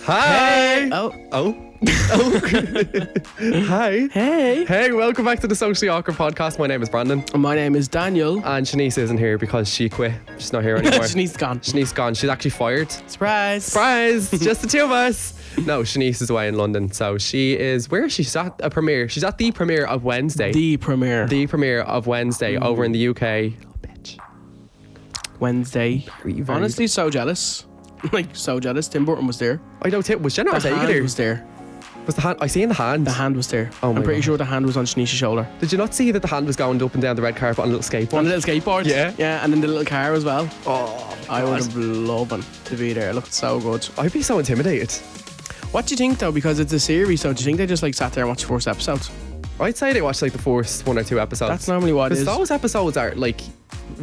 Hi. Hey. Oh. Hi. Hey, welcome back to the Socially Awkward Podcast. My name is Brandon. My name is Daniel. And Shanice isn't here because she quit. She's not here anymore. Shanice's gone. Shanice's gone. She's actually fired. Surprise. Surprise! Just the two of us. No, Shanice is away in London. So she is, where is she? She's at a premiere. She's at the premiere of Wednesday. The premiere. The premiere of Wednesday over in the UK. Oh, bitch. Wednesday. Very Honestly, so jealous. Like, so jealous. Tim Burton was there. I don't think, was Jenna The Ortega hand there? was there. Was the hand? I seen the hand. The hand was there. Oh my I'm pretty God. sure the hand was on Shanice's shoulder. Did you not see that the hand was going up and down the red carpet on a little skateboard? On a little skateboard. Yeah. Yeah, and in the little car as well. Oh, I would have loved to be there. It looked so good. I'd be so intimidated. What do you think, though? Because it's a series, so do you think they just like sat there and watched the first episode? I'd say they watched like the first one or two episodes. That's normally what it Because is. those episodes are like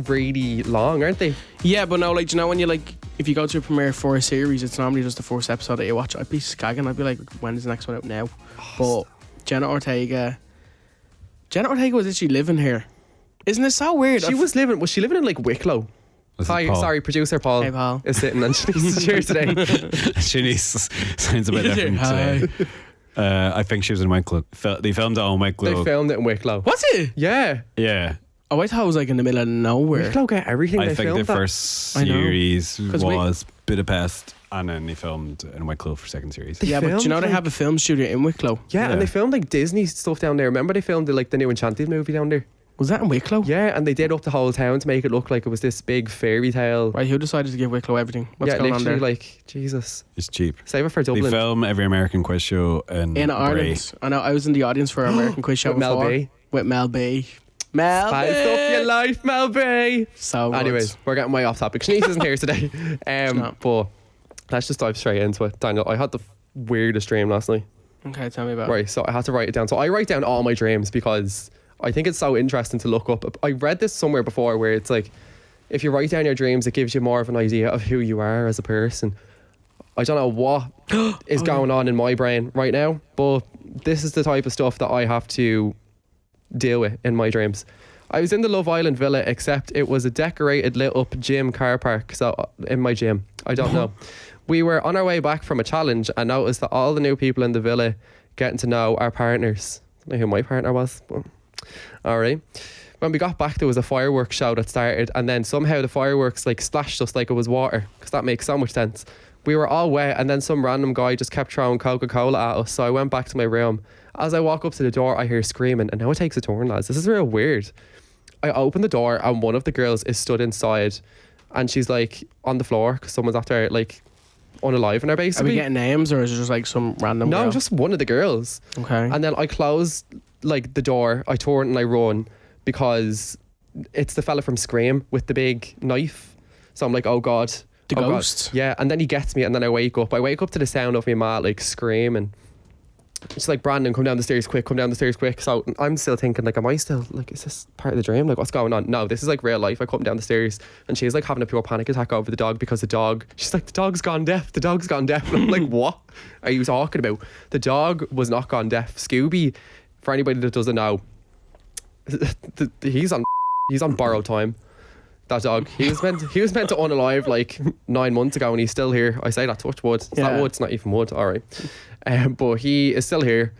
really long, aren't they? Yeah, but no, like, do you know when you like, if you go to a premiere for a series, it's normally just the first episode that you watch. I'd be skagging. I'd be like, when is the next one out now? But Jenna Ortega was actually living here. Isn't it so weird? Was she living in like Wicklow? Hi, Paul? sorry, producer Paul. Hey, Paul. Is sitting and she's here today. Shanice sounds a bit different today. I think she was in Wicklow. They filmed it on Wicklow. They filmed it in Wicklow. What's it? Yeah. Yeah. Oh, I thought it was like in the middle of nowhere. Wicklow get everything I they think filmed the that. first I know. series 'Cause was Budapest, and then they filmed in Wicklow for second series. They Yeah, but do you filmed, know they like- have a film studio in Wicklow? Yeah, and Yeah. they filmed like Disney stuff down there. Remember they filmed like the new Enchanted movie down there? Was that in Wicklow? Yeah, and they did up the whole town to make it look like it was this big fairy tale. Right, who decided to give Wicklow everything? What's Yeah, going on literally there? like, Jesus. It's cheap. Save it for They Dublin. film every American quiz show in In Bray. Ireland. I know, I was in the audience for an American quiz show With Mel before. B. With Mel B. Mel Spice up your life, Mel B. So good. Anyways, we're getting way off topic. Shanice isn't here today. not. But let's just dive straight into it. Daniel, I had the weirdest dream last night. Okay, tell me about it. Right, so I had to write it down. So I write down all my dreams because I think it's so interesting to look up. I read this somewhere before where it's like, if you write down your dreams, it gives you more of an idea of who you are as a person. I don't know what is going on in my brain right now, but this is the type of stuff that I have to deal with in my dreams. I was in the Love Island villa, except it was a decorated, lit up gym car park. So in my gym, I don't know. We were on our way back from a challenge and noticed that all the new people in the villa getting to know our partners. I don't know who my partner was, but all right. When we got back, there was a fireworks show that started, and then somehow the fireworks like splashed us like it was water, because that makes so much sense. We were all wet, and then some random guy just kept throwing Coca-Cola at us. So I went back to my room. As I walk up to the door, I hear screaming, and now it takes a turn, lads. This is real weird. I open the door, and one of the girls is stood inside, and she's like on the floor because someone's after like unaliving her Are we basically. getting names or is it just like some random No, girl? just one of the girls. Okay. And then I close like the door, I turn and I run because it's the fella from Scream with the big knife. So I'm like, oh God. The oh God. ghost? Yeah, and then he gets me and then I wake up. I wake up to the sound of my ma like screaming. She's like, Brandon, come down the stairs quick, come down the stairs quick. So I'm still thinking like, am I still like, is this part of the dream? Like, what's going on? No, this is like real life. I come down the stairs and she's like having a pure panic attack over the dog because the dog, she's like, the dog's gone deaf. The dog's gone deaf. And I'm like, what are you talking about? The dog was not gone deaf. Scooby, for anybody that doesn't know, he's on borrowed time. That dog, he was meant to unalive like 9 months ago, and he's still here. I say that, touch wood. It's not Yeah. wood, it's not even wood. All right, but he is still here.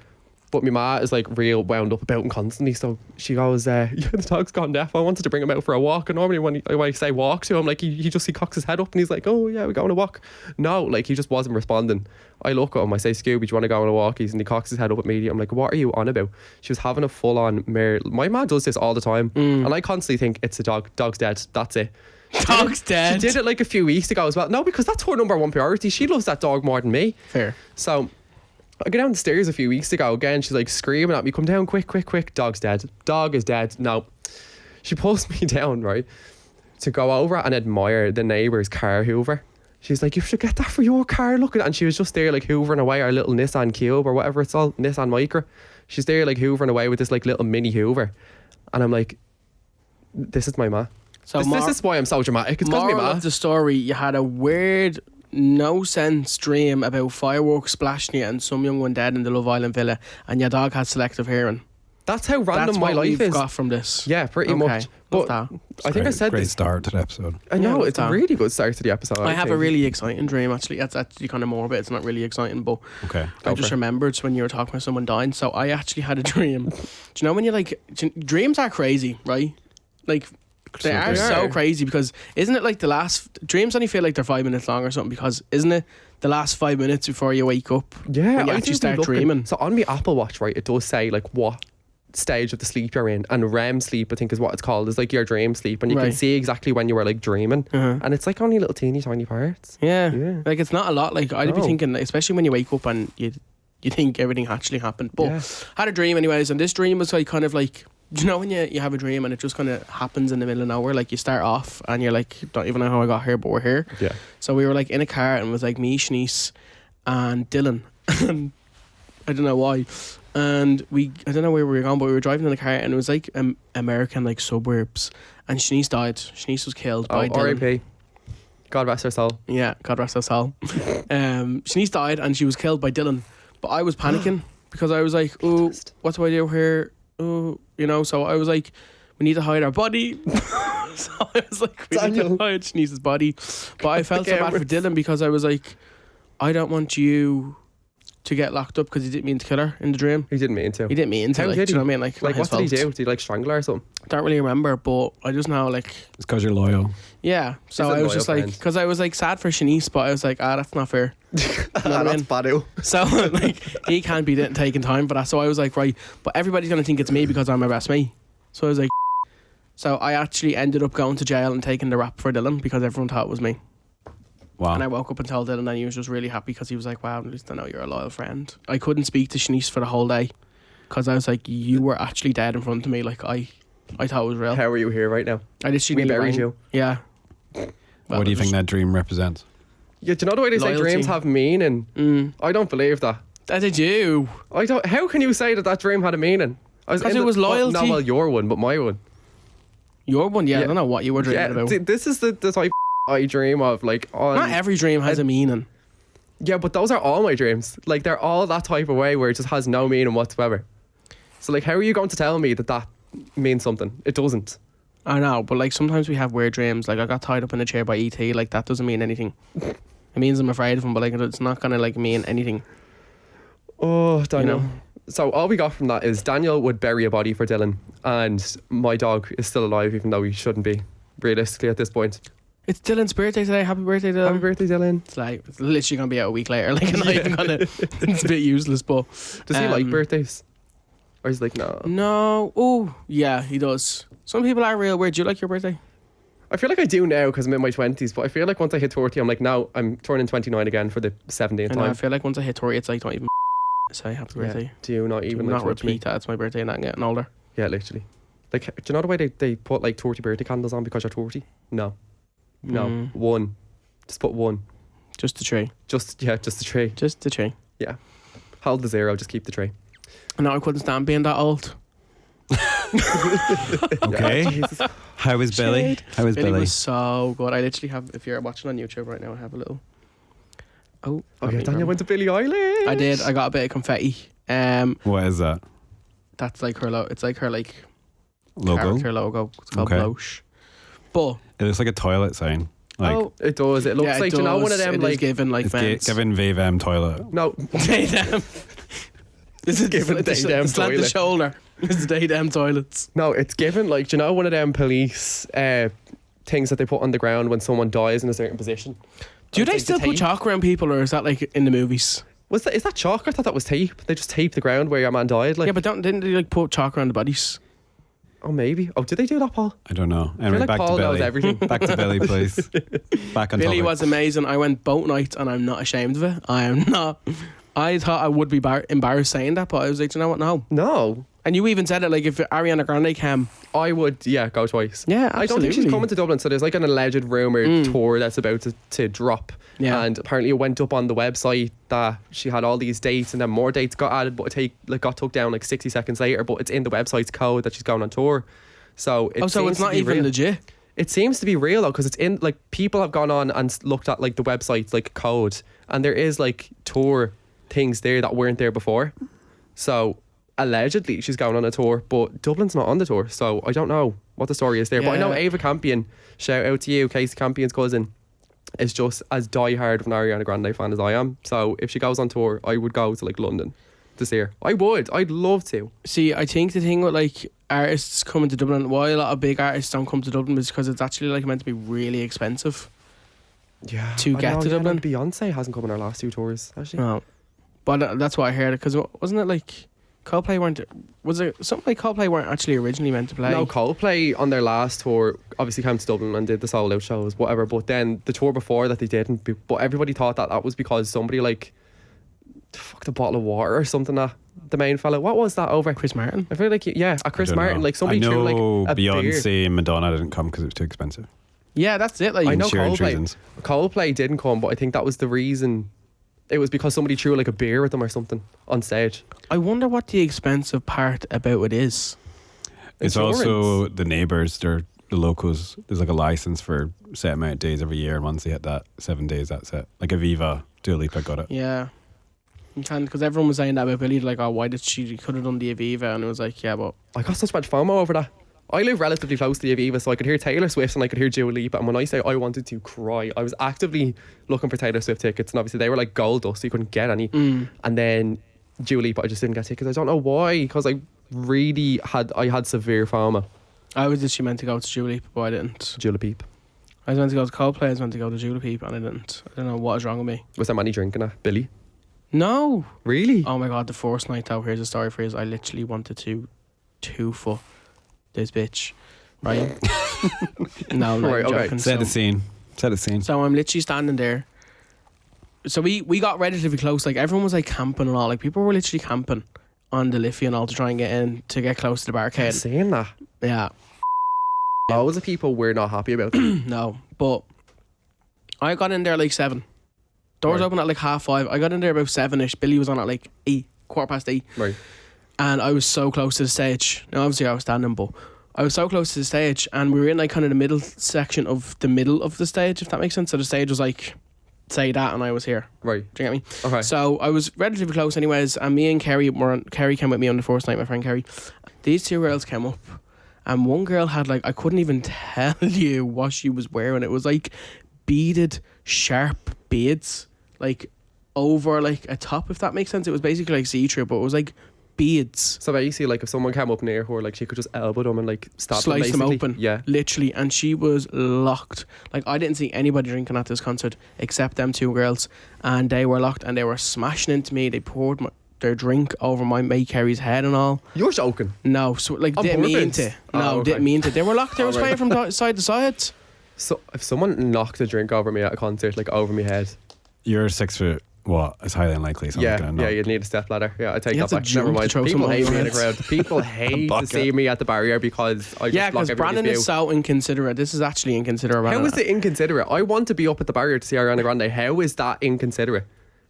But my ma is like real wound up about him constantly. So she goes, yeah, the dog's gone deaf. I wanted to bring him out for a walk. And normally when I say walk to him, like he cocks his head up and he's like, oh yeah, we're going on a walk. No, like he just wasn't responding. I look at him, I say, Scooby, do you want to go on a walk? And he cocks his head up at me. I'm like, what are you on about? She was having a full on mare. My ma does this all the time. And I constantly think it's the dog. Dog's dead. That's it. Dog's dead. She did it like a few weeks ago as well. No, because that's her number one priority. She loves that dog more than me. Fair. So I go down the stairs a few weeks ago again. She's like screaming at me, come down quick, quick, quick. Dog's dead. Dog is dead. No. She pulls me down, right, to go over and admire the neighbour's car hoover. She's like, you should get that for your car, look at it. And she was just there like hoovering away our little Nissan Cube or whatever it's called, Nissan Micra. She's there like hoovering away with this like little mini hoover. And I'm like, this is my ma. So This is why I'm so dramatic. It's because my moral ma. of the story, you had a weird, no sense dream about fireworks splashing you and some young one dead in the Love Island villa, and your dog had selective hearing. That's how random That's my what life we've is. got from this. Yeah, pretty Okay. much. Love But that. I think I said great this. start to the episode. I know, Yeah, it's a love that. really good start to the episode. I have a think. really exciting dream, actually. That's actually kind of morbid. It's not really exciting, but Okay. I just for it. remembered when you were talking about someone dying. So I actually had a dream. Do you know when you're like, dreams are crazy, right? Like, they So are they so are. crazy because isn't it like the last dreams only feel like they're 5 minutes long or something? Because isn't it the last 5 minutes before you wake up? Yeah, when you I actually do be start looking- dreaming. So on my Apple Watch, right, it does say like what stage of the sleep you're in, and REM sleep, I think, is what it's called. Is like your dream sleep, and you can Right. see exactly when you were like dreaming, Uh-huh. and it's like only little teeny tiny parts. Yeah. Yeah. Like it's not a lot. Like I'd be No. thinking, especially when you wake up and you think everything actually happened. But Yeah. I had a dream anyways, and this dream was like kind of like, do you know when you have a dream and it just kind of happens in the middle of nowhere? Like you start off and you're like, don't even know how I got here, but we're here. Yeah. So we were like in a car and it was like me, Shanice, and Dylan. And I don't know why. And I don't know where we were going, but we were driving in the car and it was like American like suburbs. And Shanice died. Shanice was killed by Oh, Dylan. R.I.P. God rest her soul. Yeah, God rest her soul. Shanice died and she was killed by Dylan. But I was panicking because I was like, oh, what do I do here? Oh, you know, so I was like, we need to hide our body. So I was like, we need Daniel. to hide Shanice's body. But I felt so bad for cameras. Dylan because I was like, I don't want you to get locked up because he didn't mean to kill her in the dream. He didn't mean to. He didn't mean to, How like, did do you know he? what I mean? Like Like, not what his did he fault. do? Did he like strangle her or something? Don't really remember, but I just know like It's because you're loyal. yeah. So He's a I was loyal just like, friend. because I was like sad for Shanice, but I was like, that's not fair. You know what I That's mean? bad. So like he can't be taking time for that. So I was like, right, but everybody's gonna think it's me because I'm my best mate. So I was like, so I actually ended up going to jail and taking the rap for Dylan because everyone thought it was me. Wow. And I woke up and told Dylan, and he was just really happy because he was like, wow, at least I know you're a loyal friend. I couldn't speak to Shanice for the whole day because I was like, you were actually dead in front of me. Like I thought it was real. How are you here right now? I literally We nearly buried rang- you. Yeah. What do you think that dream represents? Yeah, do you know the way they say Loyalty. dreams have meaning? I don't believe that. I did you. I don't. How can you say that dream had a meaning? I 'Cause in it was loyalty. Not well, your one, but my one. Your one, yeah, I Yeah. don't know what you were dreaming Yeah, about. this is the type I dream of. Like on. Not every dream has a meaning. Yeah, but those are all my dreams. Like they're all that type of way where it just has no meaning whatsoever. So like, how are you going to tell me that means something? It doesn't. I know, but like sometimes we have weird dreams. Like I got tied up in a chair by ET. Like that doesn't mean anything. It means I'm afraid of him, but like it's not gonna like mean anything. Oh, Daniel. You know? So all we got from that is Daniel would bury a body for Dylan, and my dog is still alive, even though he shouldn't be, realistically at this point. It's Dylan's birthday today. Happy birthday, Dylan. Happy birthday, Dylan. It's like it's literally gonna be out a week later. Like I'm not even gonna. It's a bit useless, but Does he like Um, birthdays? Or he's like, no. no. Oh yeah, he does. Some people are real weird. Do you like your birthday? I feel like I do now because I'm in my 20s, but I feel like once I hit 30, I'm like, no, I'm turning 29 again for the 17th I know, I time. feel like once I hit 30, it's like don't even say happy Yeah. birthday. Do you not even Do like not talk to me? repeat that. It's my birthday and I'm getting older. Yeah, literally. Like, do you know the way they put like 30 birthday candles on because you're 30? No. No. Mm. One. Just put one. Just the tree. Just the tree. Just the tree. Yeah. Hold the zero, just keep the tree. No, I couldn't stand being that old. Okay. Jesus. How is Billy? How is Billy Billy? was so good. I literally have, if you're watching on YouTube right now, I have a little. Oh, Okay, Daniel went to Billie Eilish. I did. I got a bit of confetti. What is that? That's like her. It's like her like Logo? character logo. It's called Okay. Bloche. But It looks like a toilet sign. Like oh, It does. It looks yeah, like, it you know, does. one of them, It is like. given like it's men's. given Vivem toilet. No, They them. This is Given the they-them slant the toilet. shoulder. This is they them toilets. no, it's given, like, do you know, one of them police things that they put on the ground when someone dies in a certain position? Do It's they like still the put tape. chalk around people, or is that like in the movies? Is that chalk? I thought that was tape. They just taped the ground where your man died. Like, Yeah, but didn't they like put chalk around the bodies? oh, maybe. Oh, did they do that, Paul? I don't know. I feel Anyway, like back Paul to knows Billy. everything. Back to Billy, please. Back on Billy topic. was amazing. I went boat night and I'm not ashamed of it. I am not. I thought I would be embarrassed saying that, but I was like, you know what? No. No. And you even said it, like if Ariana Grande came. I would, yeah, go twice. Yeah, I don't think she's absolutely. coming to Dublin, so there's like an alleged rumour tour that's about to drop. Yeah. And apparently it went up on the website that she had all these dates and then more dates got added, but got took down like 60 seconds later, but it's in the website's code that she's going on tour. So it So seems it's to not be even real. legit. It seems to be real though, because it's in, like, people have gone on and looked at like the website's like code, and there is like tour things there that weren't there before. So allegedly she's going on a tour, but Dublin's not on the tour, so I don't know what the story is there. But I know Ava Campion, shout out to you, Casey Campion's cousin, is just as diehard of an Ariana Grande fan as I am. So if she goes on tour, I would go to like London to see her. I'd love to. See, I think the thing with like artists coming to Dublin, why a lot of big artists don't come to Dublin, is because it's actually like meant to be really expensive. Yeah, to get to Dublin. Like Beyonce hasn't come on her last 2 tours, has she? No, but that's why I heard it, because wasn't it like Coldplay weren't? Was it something like Coldplay weren't actually originally meant to play? No, Coldplay on their last tour obviously came to Dublin and did the sold out shows, whatever. But then the tour before that they didn't. But everybody thought that was because somebody like fucked a bottle of water or something. That the main fella. What was that over? Chris Martin. I feel like Chris Martin. Know. Like somebody I know threw like a Beyonce beer. and Madonna didn't come because it was too expensive. Yeah, that's it. Like I know Insurance reasons. Coldplay didn't come, but I think that was the reason. It was because somebody threw like a beer at them or something on stage. I wonder what the expensive part about it is. It's Insurance. also the neighbours, they're the locals. There's like a license for a set amount of days every year, and once they hit that 7 days, that's it. Like Aviva, Dua Lipa got it. Yeah. You can, because everyone was saying that about Billie, like, oh, why did she could have done the Aviva? And it was like, yeah, but I got such much FOMO over that. I live relatively close to the Aviva, so I could hear Taylor Swift and I could hear Dua Lipa. And when I say I wanted to cry, I was actively looking for Taylor Swift tickets, and obviously they were like gold dust, so you couldn't get any. And then Dua Lipa, I just didn't get tickets. I don't know why, because I really had severe FOMO. I was just meant to go to Dua Lipa, but I didn't. Dua Lipa. I was meant to go to Coldplay, I was meant to go to Dua Lipa, and I didn't. I don't know what is wrong with me. Was there many drinking at Billy? No. Really? Oh my god, the first night though, here's a story for you. I literally wanted to 2-foot this bitch. Right? No, I'm not Right, even okay. joking. Set the scene. So I'm literally standing there. So we got relatively close. Like everyone was like camping and all. Like people were literally camping on the Liffey and all to try and get in to get close to the barricade. Saying that. Yeah. Loads of people were not happy about that. No, but I got in there like 7. Doors Right. open at like 5:30. I got in there about 7ish. Billy was on at like 8, 8:15. Right. And I was so close to the stage. Now obviously I was standing, but I was so close to the stage, and we were in like kind of the middle section of the middle of the stage, if that makes sense. So the stage was like, say that, and I was here. Right. Do you get me? Okay. So I was relatively close anyways, and me and Kerry came with me on the first night, my friend Kerry. These 2 girls came up, and one girl had like, I couldn't even tell you what she was wearing. It was like beaded sharp beads, like over like a top, if that makes sense. It was basically like see-through, but it was like beads. So basically, like if someone came up near her, like she could just elbow them and like stab Slice them basically. open. Yeah. Literally. And she was locked. Like I didn't see anybody drinking at this concert except them 2 girls, and they were locked and they were smashing into me. They poured their drink over my mate Kerry's head and all. You're joking. No, so like On didn't mean purpose? to. Oh, No, okay. didn't mean to. They were locked. They were Oh, right. spraying from side to side. So if someone knocked a drink over me at a concert, like over my head, You're 6 foot. What? It's highly unlikely. So yeah, you'd need a step ladder. Yeah, I take You that have to back. Never jump to mind. throw People someone hate over me in a it. crowd. People hate to bucket. see me at the barrier because I just Yeah, block because everybody's Brandon view. is so inconsiderate. This is actually inconsiderate. How Brandon. is it inconsiderate? I want to be up at the barrier to see Ariana Grande. How is that inconsiderate?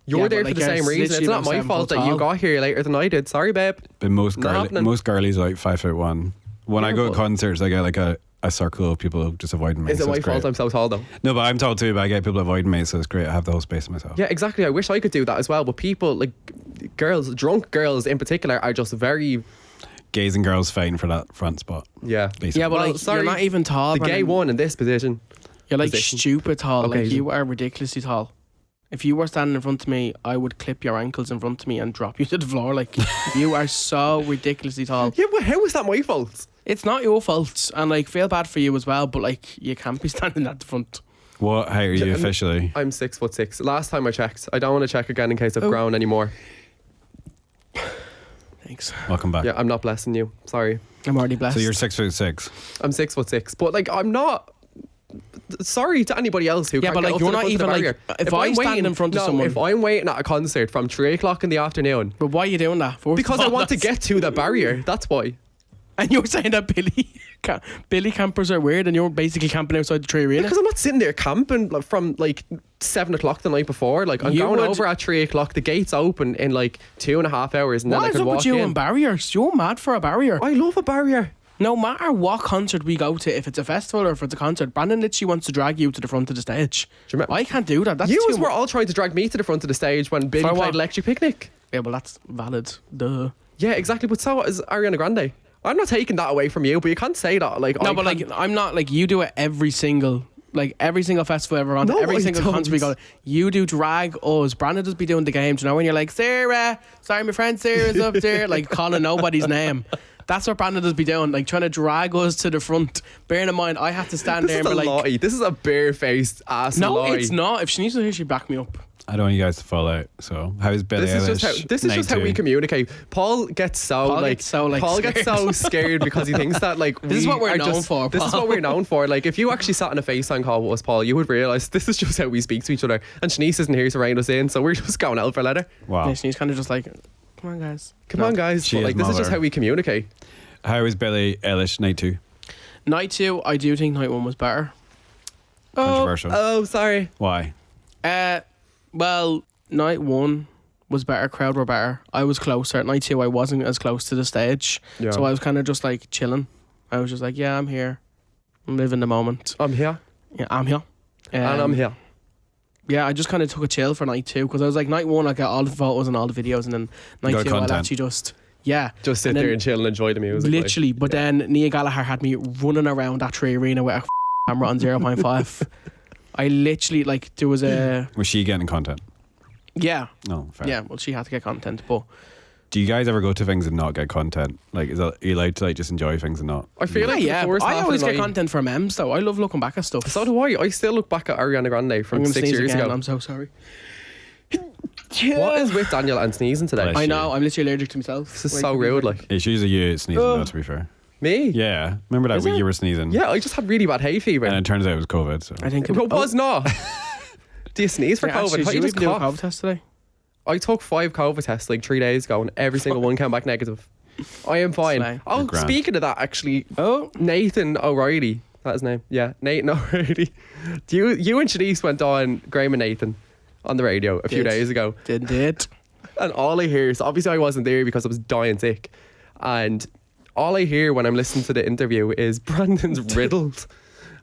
You're Yeah, there but for the like, same it's reason. It's literally not about my 7 fault foot that you tall. got here later than I did. Sorry, babe. But most Not happening. girlies are like 5'1". When I Yeah, go but- to concerts, I get like a circle of people just avoiding me. Is it so my it's fault great. I'm so tall though? No, but I'm tall too. But I get people avoiding me, so it's great. I have the whole space to myself. Yeah, exactly. I wish I could do that as well. But people, like girls, drunk girls in particular, are just very, Gays and girls fighting for that front spot. yeah. Basically. Yeah, but Well, like sorry, you're not even tall. The gay Brandon. one in this position. You're like position. stupid tall. Like Occasion. you are ridiculously tall. If you were standing in front of me, I would clip your ankles in front of me and drop you to the floor. Like you are so ridiculously tall. Yeah, but how is that my fault? It's not your fault, and like feel bad for you as well. But like you can't be standing at the front. What height are you Yeah, officially? I'm 6'6". Last time I checked. I don't want to check again in case I've Oh. grown anymore. Thanks. Welcome back. Yeah, I'm not blessing you. Sorry. I'm already blessed. So you're 6'6". I'm 6'6", but like I'm not. Sorry to anybody else who Yeah, can't but, get like, up to you're the not front of the even, barrier. like, if I I'm stand waiting- in front of no, someone- if I'm waiting at a concert from 3 o'clock in the afternoon But why are you doing that? First because of I all, want to that's- get to the barrier, that's why. And you're saying that Billy campers are weird, and you're basically camping outside the tree arena. Because I'm not sitting there camping like, from like 7 o'clock the night before. Like I'm You going would- over at 3 o'clock. The gates open in like 2.5 hours, and then What I is can up walk with you in. and barriers? You're mad for a barrier. I love a barrier. No matter what concert we go to, if it's a festival or if it's a concert, Brandon literally wants to drag you to the front of the stage. Do you remember- I can't do that. That's You too were much. all trying to drag me to the front of the stage when Billy For played what? Electric Picnic. Yeah, well, that's valid. Duh. Yeah, exactly. But so is Ariana Grande. I'm not taking that away from you, but you can't say that. Like, No, but like I'm not like you do it every single festival ever on, No, every I single don't. concert we go to. You do drag us. Brandon does be doing the games, you know, when you're like, Sarah, sorry, my friend Sarah's up there, like calling nobody's name. That's what Brandon does be doing, like trying to drag us to the front. Bearing in mind, I have to stand this there is and a be like, lie. This is a bare-faced ass no, lie. it's not. If Shanice was here, she'd back me up. I don't want you guys to fall out. So how's Billie Eilish? This is just how we communicate. Paul gets so scared because he thinks that like This is what we're known for, This is Paul. what we're known for. Like if you actually sat on a FaceTime call with us, Paul, you would realise this is just how we speak to each other. And Shanice isn't here to rein us in, so we're just going out for leather. Wow. Yeah, Shanice kind of just like, come on, guys. Come on, guys. She But, is like this is just mother. how we communicate. How is Billie Eilish night 2? Night 2, I do think night 1 was better. Controversial. Oh, sorry. Why? Well, night 1 was better, crowd were better. I was closer. Night 2, I wasn't as close to the stage. Yeah. So I was kind of just like chilling. I was just like, yeah, I'm here. I'm living the moment. I'm here. Yeah, I'm here. And I'm here. Yeah, I just kind of took a chill for night 2 because I was like, night 1, I got all the photos and all the videos, and then night Got 2, I'll content. actually just, yeah. Just sit And then there and chill and enjoy the music. like. Literally. But then Nia Gallagher had me running around that tree arena with a camera on 0.5. I literally, like, there was a, Was she getting content? yeah. No, fair. Yeah, well, she had to get content, but Do you guys ever go to things and not get content? Like, is that, are you allowed to like just enjoy things and not? I feel like yeah, the first I half always of the get night- content from memes though. I love looking back at stuff. So do I. I still look back at Ariana Grande I'm from gonna 6 sneeze years again. ago. I'm so sorry. What is with Daniel and sneezing today? Bless I you. know. I'm literally allergic to myself. This is so rude. Like It's usually you sneezing, though, to be fair. me. Yeah. Remember that Is week it? you were sneezing? Yeah, I just had really bad hay fever. And it turns out it was COVID. So. I think It was not. Do you sneeze for Yeah, COVID? actually, How did you you just even do a cough? COVID test today? I took 5 COVID tests like 3 days ago, and every single one came back negative. I am fine. Slay. Oh, You're grand. speaking of that, actually, Oh, Nathan O'Reilly. That's his name. Yeah, Nathan O'Reilly. You and Chenise went on Graham and Nathan on the radio a few Did. days ago, did. and all I hear is obviously I wasn't there because I was dying sick, and all I hear when I'm listening to the interview is Brandon's riddled.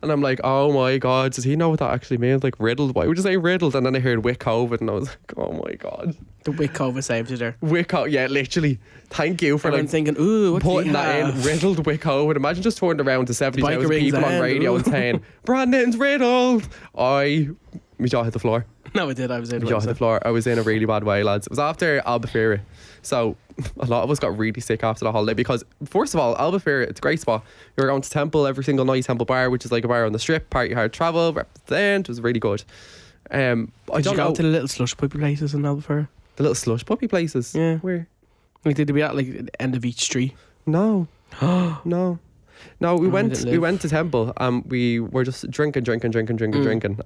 And I'm like, oh my God, does he know what that actually means? Like, riddled? Why would you say riddled? And then I heard with COVID, and I was like, oh my God. The wick COVID saved you there. With COVID, yeah, literally. Thank you for Everyone like thinking, ooh, what putting do that you in. have? Riddled with COVID. Imagine just turning around to 70,000 rings people on in, radio and ooh. saying, Brandon's riddled. My jaw hit the floor. No, I did. I was in. My jaw hit the floor. I was in a really bad way, lads. It was after Albufeira. So a lot of us got really sick after the holiday because, first of all, Albufeira, it's a great spot. We were going to Temple every single night, Temple Bar, which is like a bar on the strip, party hard travel, represent. It was really good. I Did don't you go know. to the little slush puppy places in Albufeira? The little slush puppy places. Yeah. Where? Like, did they be at like the end of each street? No. No. No, we Oh, went didn't we live. went to Temple and we were just drinking.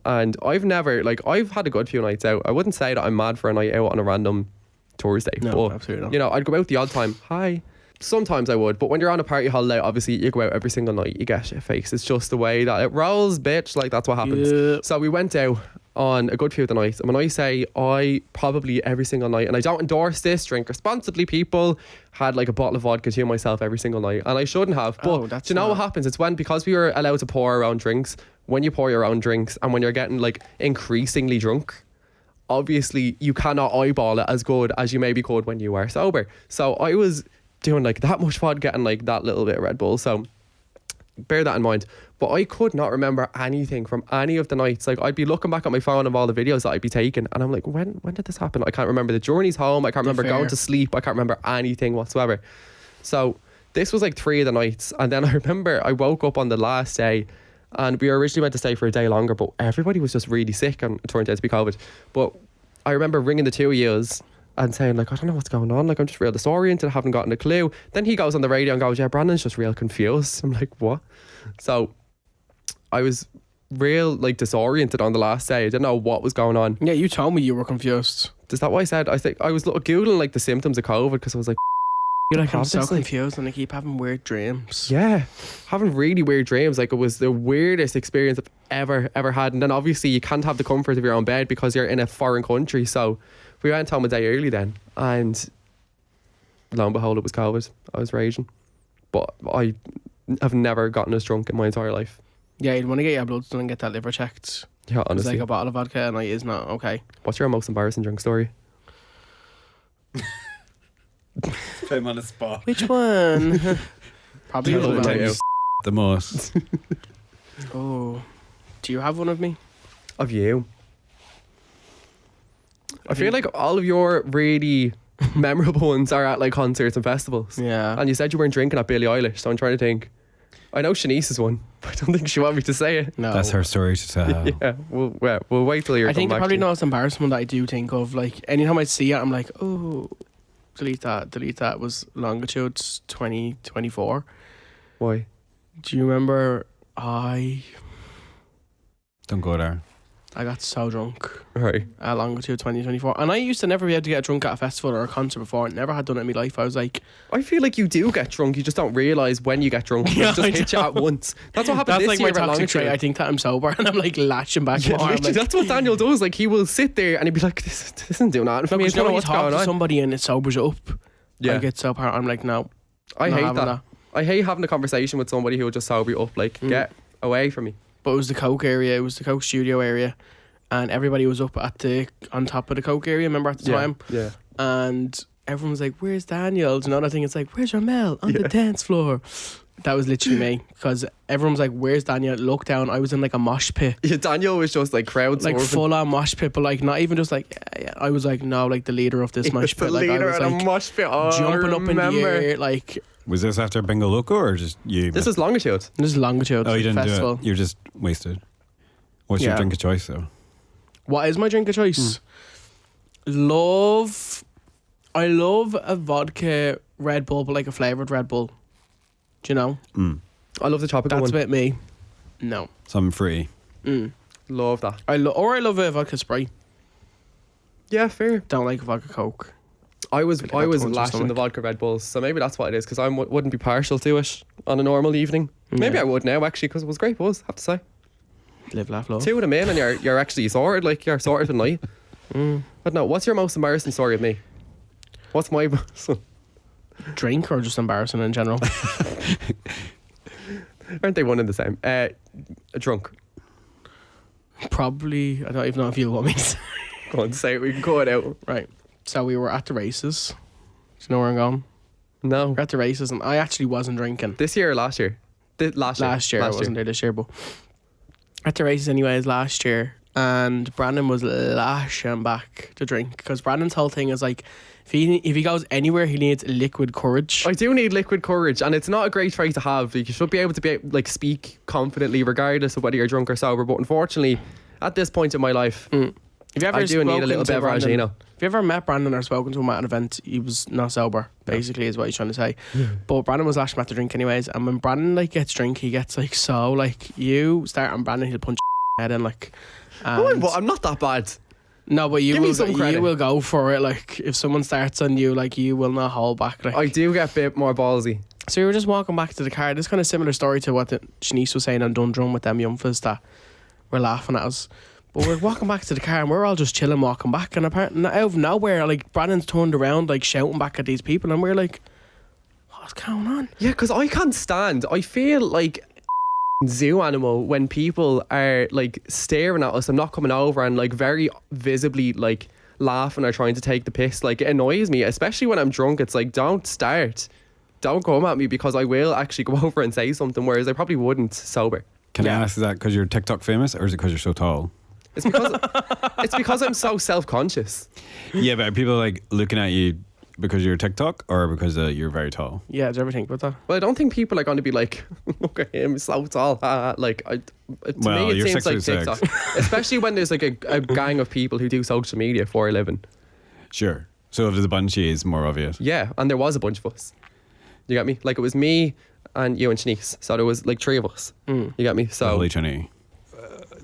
And I've never, like, I've had a good few nights out. I wouldn't say that I'm mad for a night out on a random Thursday. No, but, absolutely not. you know, I'd go out the odd time. Hi. Sometimes I would, but when you're on a party holiday, obviously you go out every single night, you get shit face. It's just the way that it rolls, bitch. Like, that's what happens. Yeah. So we went out on a good few of the nights. And when I say I probably every single night, and I don't endorse this, drink responsibly, people, had like a bottle of vodka to myself every single night. And I shouldn't have. But Oh, that's do you know what not- happens? It's when, because we were allowed to pour our own drinks, when you pour your own drinks and when you're getting like increasingly drunk, obviously you cannot eyeball it as good as you maybe could when you are sober. So I was doing like that much vodka and like that little bit of Red Bull. So bear that in mind. But I could not remember anything from any of the nights. Like, I'd be looking back at my phone of all the videos that I'd be taking, and I'm like, when did this happen? I can't remember the journeys home. I can't remember Fair. going to sleep. I can't remember anything whatsoever. So this was like 3 of the nights. And then I remember I woke up on the last day, and we were originally meant to stay for a day longer, but everybody was just really sick, and it turned out to be COVID. But I remember ringing the 2 of yous and saying, like, I don't know what's going on. Like, I'm just real disoriented. I haven't gotten a clue. Then he goes on the radio and goes, yeah, Brandon's just real confused. I'm like, what? So I was real, like, disoriented on the last day. I didn't know what was going on. Yeah, you told me you were confused. Is that what I said? I think I was Googling, like, the symptoms of COVID because I was like, You're like, I'm Obviously. so confused and I keep having weird dreams. yeah, having really weird dreams. Like, it was the weirdest experience I've ever had. And then obviously you can't have the comfort of your own bed because you're in a foreign country. So we went home a day early then, and lo and behold, it was COVID. I was raging. But I have never gotten as drunk in my entire life. Yeah, you'd want to get your bloods done and get that liver checked. Yeah, It's honestly. like a bottle of vodka a night is not okay. What's your most embarrassing drunk story? Put him on the spot. Which one? Probably The the time one. you the most. Oh, do you have one of me? Of you. I feel like all of your really memorable ones are at like concerts and festivals. Yeah. And you said you weren't drinking at Billie Eilish, so I'm trying to think. I know Shanice is one, but I don't think she want me to say it. No. That's her story to tell. Yeah, we'll wait till you're. I think back probably to the most embarrassing one that I do think of. Like anytime I see it, I'm like, oh, delete that. Delete that. Was Longitude 2024. Why? Do you remember? I Don't go there. got so drunk Right. at Longitude 2024, and I used to never be able to get drunk at a festival or a concert before. I never had done it in my life. I was like, I feel like you do get drunk. You just don't realise when you get drunk. Yeah, It just I hit you at know. once. That's what happened that's this like year my at toxic trait. I Longitude. think that I'm sober, and I'm like lashing back. Yeah, more. I'm literally, like, that's what Daniel does. Like he will sit there and he'd be like, "This isn't doing that for no, me. I because you don't know know when you what's talk going to on." somebody and it sobers you up. Yeah, I get so paranoid. I'm like, no, I not hate having that. I hate having a conversation with somebody who will just sober you up. Like, get away from me. But it was the Coke area. It was the Coke studio area, and everybody was up on top of the Coke area. Remember at the time, Yeah. and everyone was like, "Where's Daniel?" Do you know that thing? It's like, "Where's your Mel on the dance floor?" That was literally me, because everyone was like, "Where's Daniel?" Look down. I was in like a mosh pit, Yeah, Daniel was just like crowd like surfing. full on mosh pit, but like not even just like yeah. I was like, no, like the leader of this mosh The pit. Like I leader was of the like mosh pit. Oh, jumping I up in the remember. air. Like Was this after Bingo Loco or just you? This was Longitude. this is Longitude Oh, you didn't festival. do it. You're just wasted. What's your Yeah. drink of choice though? What is my drink of choice? I love a vodka Red Bull, but like a flavoured Red Bull. Do you know? I love the tropical That's one. about me. No. Some free. Love that. I love a vodka Sprite. Yeah, fair. Don't like a vodka Coke. I was Like that lashing towards your the stomach. vodka Red Bulls, so maybe that's what it is. Because I wouldn't be partial to it on a normal evening. Maybe Yeah. I would now actually, because it was great buzz. Have to say, Live, laugh, love. 2 of them in, and you're actually sorted. Like you're sorted for the night. But no, what's your most embarrassing story of me? What's my Drink or just embarrassing in general? Aren't they one and the same? Drunk. Probably. I don't even know if you want me to say. Go on, say it. We can call it out. Right. So we were at the races. Do you know where I'm going? No, We're at the races, and I actually wasn't drinking. this year or last year? Last year. I wasn't there this year, but at the races anyways last year, and Brandon was lashing back to drink, because Brandon's whole thing is like, if he goes anywhere, he needs liquid courage. I do need liquid courage, and it's not a great trait to have. Like, you should be able to speak confidently regardless of whether you're drunk or sober. But unfortunately, at this point in my life, Have you ever I do need a spoken little to bit of Brandon? Argino. Have you ever met Brandon or spoken to him at an event? He was not sober, basically, is what he's trying to say. But Brandon was lashing at the drink anyways, and when Brandon like gets drink, he gets like so like, you start on Brandon, he'll punch your head in like. and- I'm not that bad. No, but Give me some credit. you will go for it. Like if someone starts on you, like you will not hold back. Like I do get a bit more ballsy. so, we were just walking back to the car. This kind of similar story to what Chenise was saying on Dundrum with them young fellas that were laughing at us. But we're walking back to the car and we're all just chilling, walking back. And apparently, out of nowhere, like Brandon's turned around, like shouting back at these people, and we're like, "What's going on?" Yeah, because I can't stand. I feel like zoo animal when people are like staring at us and not coming over and like very visibly like laughing or trying to take the piss. Like it annoys me, especially when I'm drunk. It's like, don't come at me, because I will actually go over and say something, whereas I probably wouldn't sober. Can Yeah. I ask, is that because you're TikTok famous or is it because you're so tall? It's because I'm so self-conscious. Yeah, but are people like looking at you because you're TikTok or because you're very tall? Yeah, did you ever think about that? Well, I don't think people are going to be like, look at him, so tall. Like, to Well, me, it you're seems like 6'6". TikTok. Especially when there's like a gang of people who do social media for a living. Sure. So if there's a bunch of you, it's more obvious. Yeah, and there was a bunch of us. You get me? Like, it was me and you and Chenise. So there was like 3 of us. You get me? So Holy Chenise.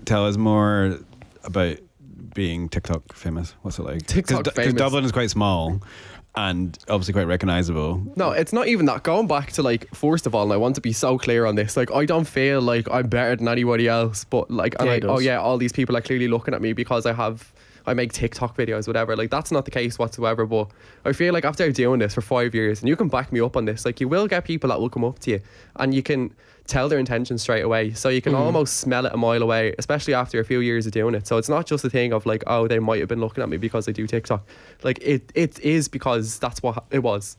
Tell us more about being TikTok famous. What's it like? TikTok Because famous. Dublin is quite small and obviously quite recognisable. no, it's not even that. Going back to like, first of all, and I want to be so clear on this, like, I don't feel like I'm better than anybody else, but like, and Yeah, he like, does. oh yeah, all these people are clearly looking at me because I make TikTok videos, whatever. Like, that's not the case whatsoever. But I feel like after doing this for 5 years, and you can back me up on this, like, you will get people that will come up to you and you can tell their intentions straight away. So you can almost smell it a mile away, especially after a few years of doing it. So it's not just a thing of like, oh, they might have been looking at me because I do TikTok. Like, it is because that's what it was.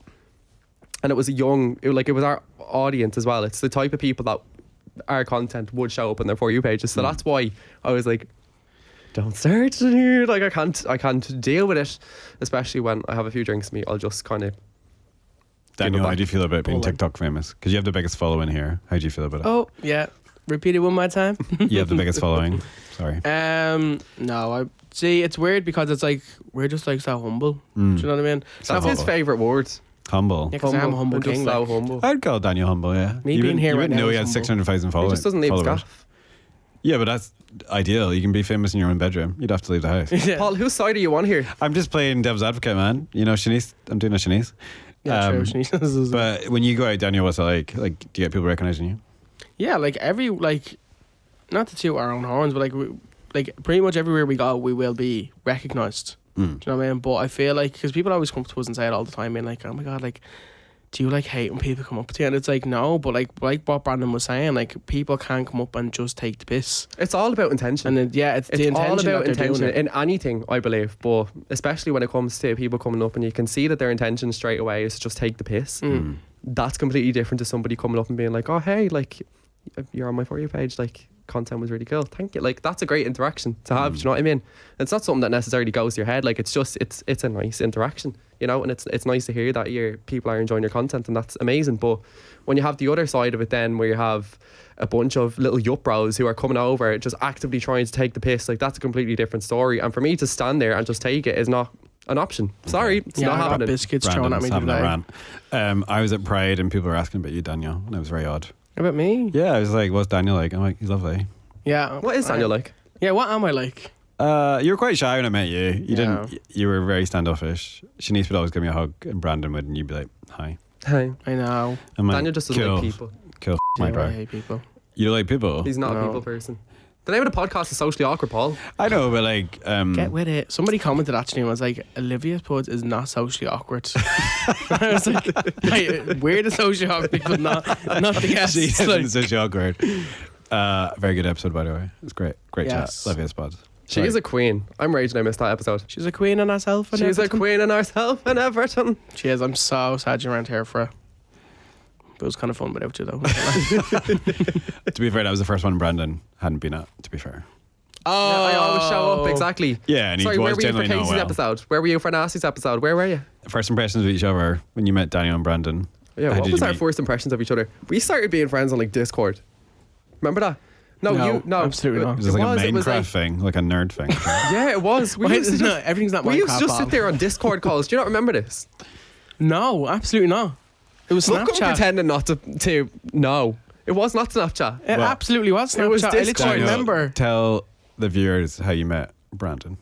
and it was it was our audience as well. It's the type of people that our content would show up on their For You pages. So that's why I was like, don't start here. Like, I can't deal with it, especially when I have a few drinks. I'll just kind of. Daniel, how do you feel about being TikTok famous? Because you have the biggest following here. How do you feel about it? Oh yeah, repeat it one more time. You have the biggest following. Sorry. No, I see. It's weird because it's like we're just like so humble. Do you know what I mean? That's his favourite word. Humble. Yeah, because I'm a humble king. So humble. I'd call Daniel humble. Yeah. Me being here you right wouldn't now know he is had humble. 600,000 followers. He just doesn't leave his gaff. Yeah, but that's ideal. You can be famous in your own bedroom. You'd have to leave the house. Yeah. Paul, whose side are you on here? I'm just playing devil's advocate, man. You know, Shanice. I'm doing a Shanice. Yeah, true. Shanice. But when you go out, Daniel, what's it like? Like, do you get people recognizing you? Yeah, like not to toot our own horns, but like pretty much everywhere we go, we will be recognised. Do you know what I mean? But I feel like, because people always come to us and say it all the time, being like, oh my God, like, do you like hate when people come up to you? And it's like, no, but like what Brandon was saying, like, people can't come up and just take the piss. It's all about intention. And then, yeah, it's the intention all about that they're intention doing it. in anything, I believe, but especially when it comes to people coming up and you can see that their intention straight away is to just take the piss. That's completely different to somebody coming up and being like, oh hey, like, you're on my For You page, like, content was really cool, thank you. Like, that's a great interaction to have. Do you know what I mean? It's not something that necessarily goes to your head. Like, it's just it's a nice interaction, you know, and it's nice to hear that people are enjoying your content, and that's amazing. But when you have the other side of it, then where you have a bunch of little yup bros who are coming over just actively trying to take the piss, like, that's a completely different story. And for me to stand there and just take it is not an option. Sorry, it's not I got happening. biscuits thrown at me today. I was at Pride and people were asking about you, Daniel, and it was very odd. About me? Yeah, I was like, what's Daniel like? I'm like, he's lovely. Yeah. What is Daniel like? Yeah, what am I like? You were quite shy when I met you. You Yeah. didn't. You were very standoffish. Shanice would always give me a hug, and Brandon would, and you'd be like, "Hi." Hey, I know. I'm like, Daniel just doesn't like people. Kill my Yeah, I bro. hate people. You don't like people? He's not a No. people person. The name of the podcast is Socially Awkward, Paul. I know, but like, Get with it. Somebody commented actually and was like, Olivia Puds is not socially awkward. I was like, hey, we're the socially awkward people, not the guests. she isn't Like, such awkward. Very good episode, by the way. It was great. Great Yes. chat. Love you, Spud. She is a queen. I'm raging I missed that episode. she's a queen in herself. And She's a everything. queen in herself and Everton. She is. I'm so sad you around here for her. But it was kind of fun without you, though. To be fair, that was the first one Brandon hadn't been at, to be fair. Oh, I always show up, exactly. Yeah, and Sorry, he where was were you for generally not Casey's well. episode? Where were you for Nasty's episode? Where were you? First impressions of each other when you met Daniel and Brandon. Yeah, How what did was you our meet? first impressions of each other? We started being friends on like Discord. Remember that? No, absolutely not. It was like a it was Minecraft like- thing, like a nerd thing. Yeah, it was. We Why used to is it just, not- everything's not we used to Minecraft, just sit Bob. there on Discord calls. Do you not remember this? No, absolutely not. It was Look, I'm Snapchat. pretending not to. No, it was not Snapchat. It Well, absolutely was Snapchat. it was I literally Discord. Daniel, remember. Tell the viewers how you met Brandon.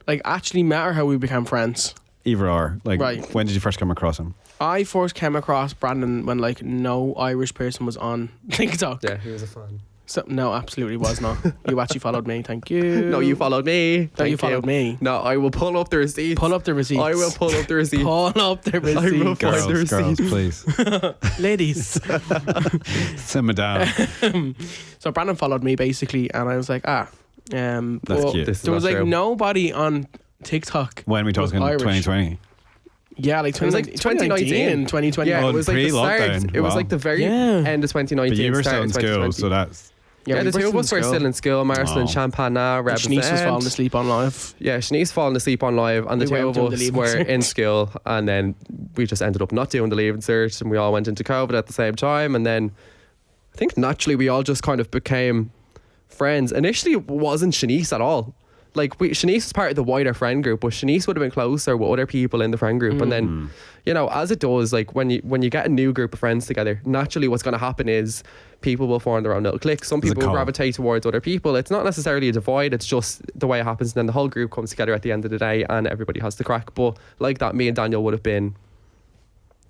Like, actually met or how we became friends. Either or. Like, Right. when did you first come across him? I first came across Brandon when like no Irish person was on TikTok. Yeah, he was a fan. So, no, absolutely was not. You actually followed me. Thank you. No, you followed me. No, you Thank followed me. No, I will pull up the receipts. Pull up the receipts. I will pull up the receipts. Pull up the I will receipts. find the Girls, receipts. please. Ladies. Simmer down. So Brandon followed me basically, and I was like, That's well, cute. This is there was not like true. nobody on TikTok. When we talking Irish. 2020? Yeah, like It was like 2019, 2020. Yeah, Oh, it was like the start. pre-lockdown. It was Wow. like the very Yeah. end of 2019. But you were start still in of school, 2020. so that's... Yeah, we the two of us were school. still in school. Marcel and Oh. Champagne And Shanice was falling asleep on live. Yeah, Shanice falling asleep on live, and the We two went of doing the us leaving were cert. in school, and then we just ended up not doing the leaving cert, and we all went into COVID at the same time, and then I think naturally we all just kind of became friends. Initially, it wasn't Shanice at all. Like, Shanice was part of the wider friend group, but Shanice would have been closer with other people in the friend group. And then, you know, as it does, like when you get a new group of friends together, naturally what's going to happen is people will form their own little cliques. Some There's a people will call. gravitate towards other people. It's not necessarily a divide, it's just the way it happens. And then the whole group comes together at the end of the day and everybody has to crack. But like that, me and Daniel would have been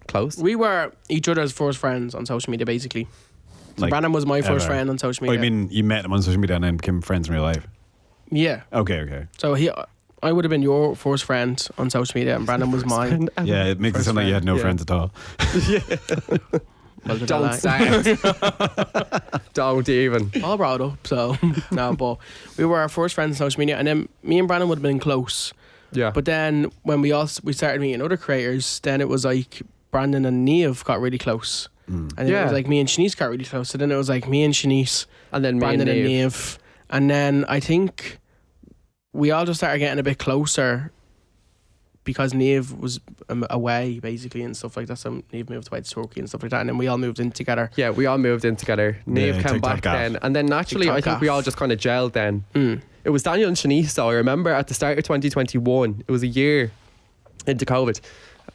close. We were each other's first friends on social media, basically. So Like, Brandon was my first ever. friend on social Oh, media. you mean you met him on social media and then became friends in real life? Yeah. Okay. So I would have been your first friend on social media, and Brandon was mine. Yeah, it makes it First sound like you had no friend, friends at all. Well, did I Don't lie? start. Don't even. All brought up, so no, but we were our first friends on social media, and then me and Brandon would have been close. Yeah. But then when we started meeting other creators, then it was like Brandon and Niamh got really close. And then it was like me and Chenise got really close. So then it was like me and Chenise, and then Brandon me and and Niamh. Niamh. And then I think we all just started getting a bit closer because Niamh was away basically and stuff like that. So Niamh moved away to Turkey and stuff like that. And then we all moved in together. Yeah, we all moved in together. Niamh came TikTok back gaff. then. And then naturally, TikTok I think we gaff. all just kind of gelled then. It was Daniel and Shanice, so I remember at the start of 2021, it was a year into COVID.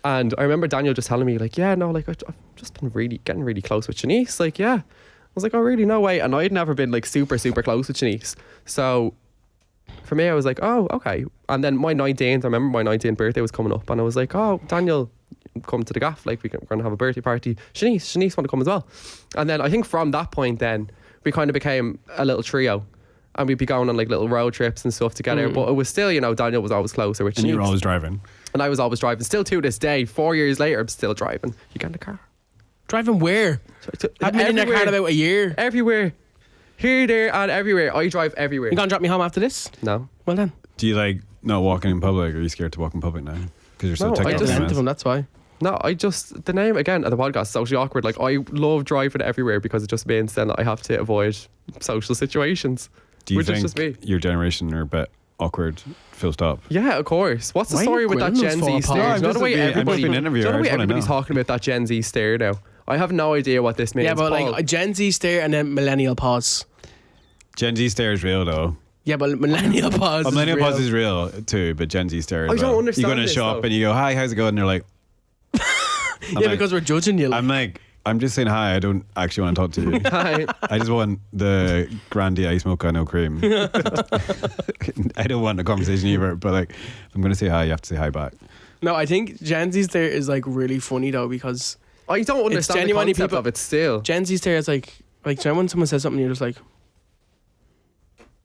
And I remember Daniel just telling me, like, yeah, no, like, I've just been getting really close with Shanice. Like, yeah. I was like, oh, really? No way. And I'd never been, like, super, super close with Shanice. So for me, I was like, oh, okay. And then my 19th, I remember my 19th birthday was coming up. And I was like, oh, Daniel, come to the gaff. Like, we're going to have a birthday party. Shanice want to come as well. And then I think from that point then, we kind of became a little trio. And we'd be going on, like, little road trips and stuff together. But it was still, you know, Daniel was always closer with Shanice. And you were always driving. And I was always driving. Still to this day, 4 years later, I'm still driving. You get in the car. Driving where? I've been in that car in about a year. Everywhere. Here, there, and everywhere. I drive everywhere. You gonna drop me home after this? No. Well then. Do you like not walking in public, or are you scared to walk in public now? Because you're so No, I TikTok just- Length of famous. them, that's why. No, the name, again, of the podcast is socially awkward. Like, I love driving everywhere because it just means then that I have to avoid social situations. Do you which is think just me. your generation are a bit awkward, full stop? Yeah, of course. What's the Why are story you with that grilling Gen us Z for, stare? Paul? Do I'm you know the just way being- I'm just everybody, being do interviewer, you know the I way just wanna everybody's know. talking about that Gen Z stare now? I have no idea what this means. Yeah, but Paul. like a Gen Z stare and then millennial pause. Gen Z stare is real though. Yeah, but millennial pause. Well, millennial is real. pause is real too, but Gen Z stare. I don't understand You go in a this, shop though. and you go, "Hi, how's it going?" And they're like, Yeah, because we're judging you. I'm just saying hi. I don't actually want to talk to you. Hi. I just want the Grandy Ice Mocha no cream. I don't want a conversation either, but like, if I'm going to say hi, you have to say hi back. No, I think Gen Z stare is like really funny though because I don't understand the genuinely concept people- of it still. Gen Z stare is like you know when someone says something you're just like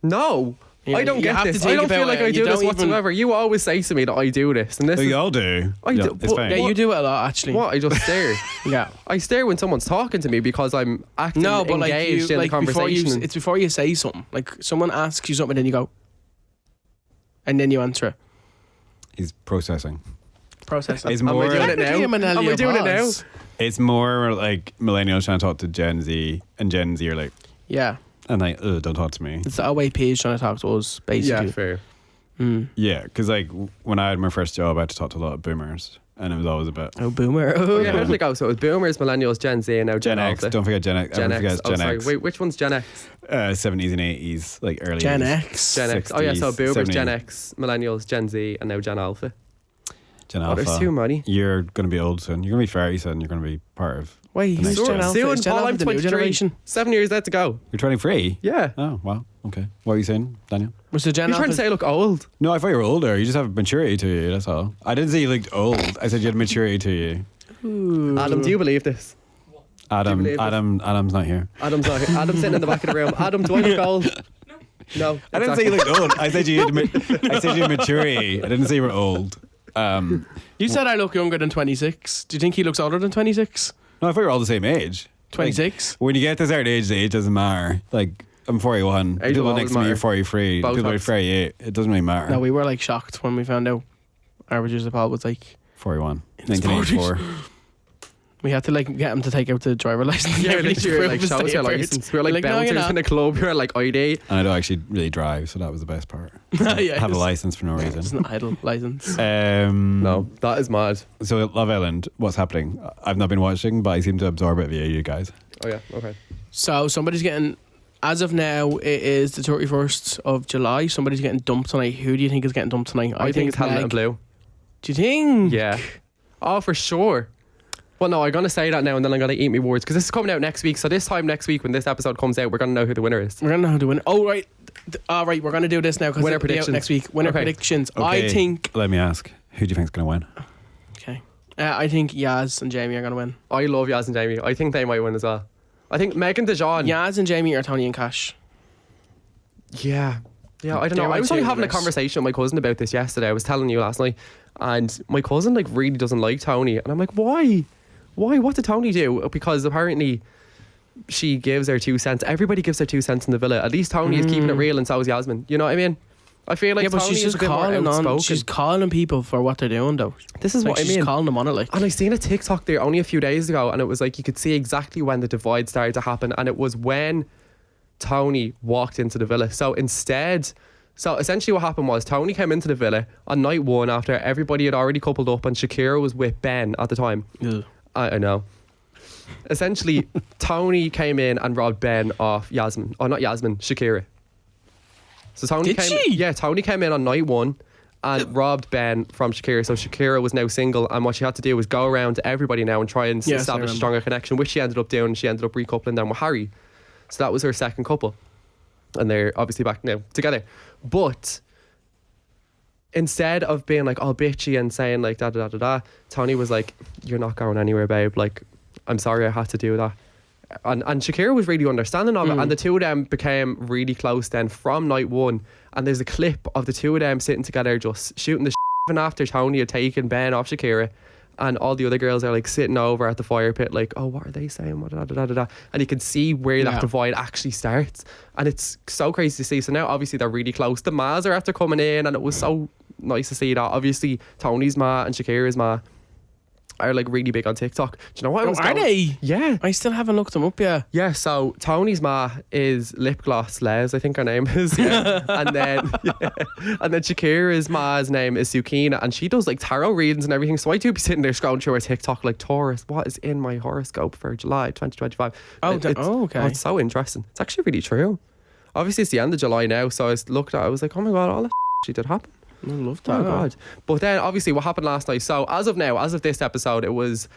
No. You I don't you get have to this. think I don't about feel like it. I You do this don't even- whatsoever. You always say to me that I do this. And this But is you all do. I Yeah, do, it's but- fine. yeah, you do it a lot actually. what? I just stare. Yeah. I stare when someone's talking to me because I'm acting No, but like engaged you in like the before conversation. it's before you say something. Like someone asks you something and then you go and then you answer it. He's processing. Processing. It's Am more. I doing it now? Technically a Am I millennial doing it now? pause. It's more like millennials trying to talk to Gen Z, and Gen Z are like, Yeah. and like, don't talk to me. It's the way P is trying to talk to us, basically. Yeah, fair. Yeah, because like when I had my first job, I had to talk to a lot of boomers, and it was always a bit Oh, boomer. Oh, yeah, how did it go? So it was boomers, millennials, Gen Z, and now Gen X. Alpha. Don't forget Gen X. Gen Everyone X. forgets Oh, Gen sorry. X. Wait, which one's Gen X? 70s and 80s, like early Gen 80s. X. Gen X. Oh yeah, so 60s, boomers, 70s. Gen X, millennials, Gen Z, and now Gen Alpha. Gen Oh, Alpha. there's too many. You're going to be old soon. You're going to be 30 soon. You're going to be part of. Wait, The next who's Gen gen. Alpha? Soon, Is Gen Paul, Alpha I'm the new 23. generation? 7 years left to go. You're 23? Yeah. Oh, wow. Okay. What are you saying, Daniel? Was the Gen You're Alpha? trying to say I look old? No, I thought you were older. You just have maturity to you. That's all. I didn't say you looked old. I said you had maturity to you. Adam, do you believe this? Adam's not here. Adam's not here. Adam's sitting in the back of the room. Adam, do I look old? No. I didn't say you looked old. I said you had maturity. I didn't say you were old. You said I look younger than 26. Do you think he looks older than 26? No, I thought we were all the same age. 26? Like, when you get to a certain age, the age doesn't matter. Like, I'm 41. Age People will next to always me are matter. 43. Botox. People are 38. It doesn't really matter. No, we were like shocked when we found out our age of Paul was like 41. his 1984. we had to like get him to take out the driver license. and Yeah, everything to literally, prove like, his show us your papers. license. We were like No, you're bouncers not. in a club. We were like ID. And I don't actually really drive, so that was the best part. Yeah, Have a it's- license for no It's reason. an idle license. No, that is mad. So Love Island, what's happening? I've not been watching, but I seem to absorb it via you guys. Oh yeah, okay. So somebody's getting, as of now, it is the 31st of July. Somebody's getting dumped tonight. Who do you think is getting dumped tonight? I think it's Hamlet Meg. and Blue. Do you think? Yeah. Oh, for sure. Well, no, I'm going to say that now and then I'm going to eat my words because this is coming out next week. So this time next week when this episode comes out, we're going to know who the winner is. We're gonna know how to win. Oh right, all right. We're gonna do this now because Winner it'll be out predictions. next week. Winner Okay. predictions. Okay, I think. Let me ask, who do you think is going to win? Okay. I think Yaz and Jamie are gonna win. I love Yaz and Jamie. I think they might win as well. I think Megan DeJohn. Yaz and Jamie are Tony and Cash. Yeah. Yeah, I don't They're know. my I was two only having a winners. conversation with my cousin about this yesterday. I was telling you last night. And my cousin like really doesn't like Tony. And I'm like, why? Why? What did Tony do? Because apparently she gives her 2 cents. Everybody gives their 2 cents in the villa. At least Tony is keeping it real and so is Yasmin. You know what I mean? I feel like Yeah, but Tony she's is just a bit more calling outspoken. on. She's calling people for what they're doing, though. This is Like, what I she's mean. calling them on it, like. And I seen a TikTok there only a few days ago, and it was like you could see exactly when the divide started to happen, and it was when Tony walked into the villa. So essentially what happened was Tony came into the villa on night one after everybody had already coupled up, and Shakira was with Ben at the time. Ugh. I know. Essentially, Tony came in and robbed Ben off Yasmin. Oh, not Yasmin, Shakira. So Tony Tony came in on night one and robbed Ben from Shakira. So Shakira was now single, and what she had to do was go around to everybody now and try and Yes, establish a stronger connection, which she ended up doing. She ended up recoupling them with Harry. So that was her second couple. And they're obviously back now together. But instead of being like all bitchy and saying like da da da da da, Tony was like, "You're not going anywhere, babe. Like, I'm sorry I had to do that." And Shakira was really understanding of it, and the two of them became really close then from night one. And there's a clip of the two of them sitting together just shooting the shit even after Tony had taken Ben off Shakira, and all the other girls are like sitting over at the fire pit like, "Oh, what are they saying? What da da da da da?" And you can see where that divide actually starts, and it's so crazy to see. So now obviously they're really close. The Mas are after coming in, and it was so nice to see that. Obviously Tony's ma and Shakira's ma are like really big on TikTok. Do you know what? Are they? Yeah. I still haven't looked them up yet. Yeah, so Tony's ma is Lip Gloss Les, I think her name is. Yeah. and then Shakira's ma's name is Zucchina, and she does like tarot readings and everything. So I do be sitting there scrolling through her TikTok like, Taurus, what is in my horoscope for July 2025? Okay. Oh, it's so interesting. It's actually really true. Obviously it's the end of July now, so I looked at it, I was like, oh my god, all that she did happen. I love that. Oh god. But then obviously what happened last night, so as of this episode, it was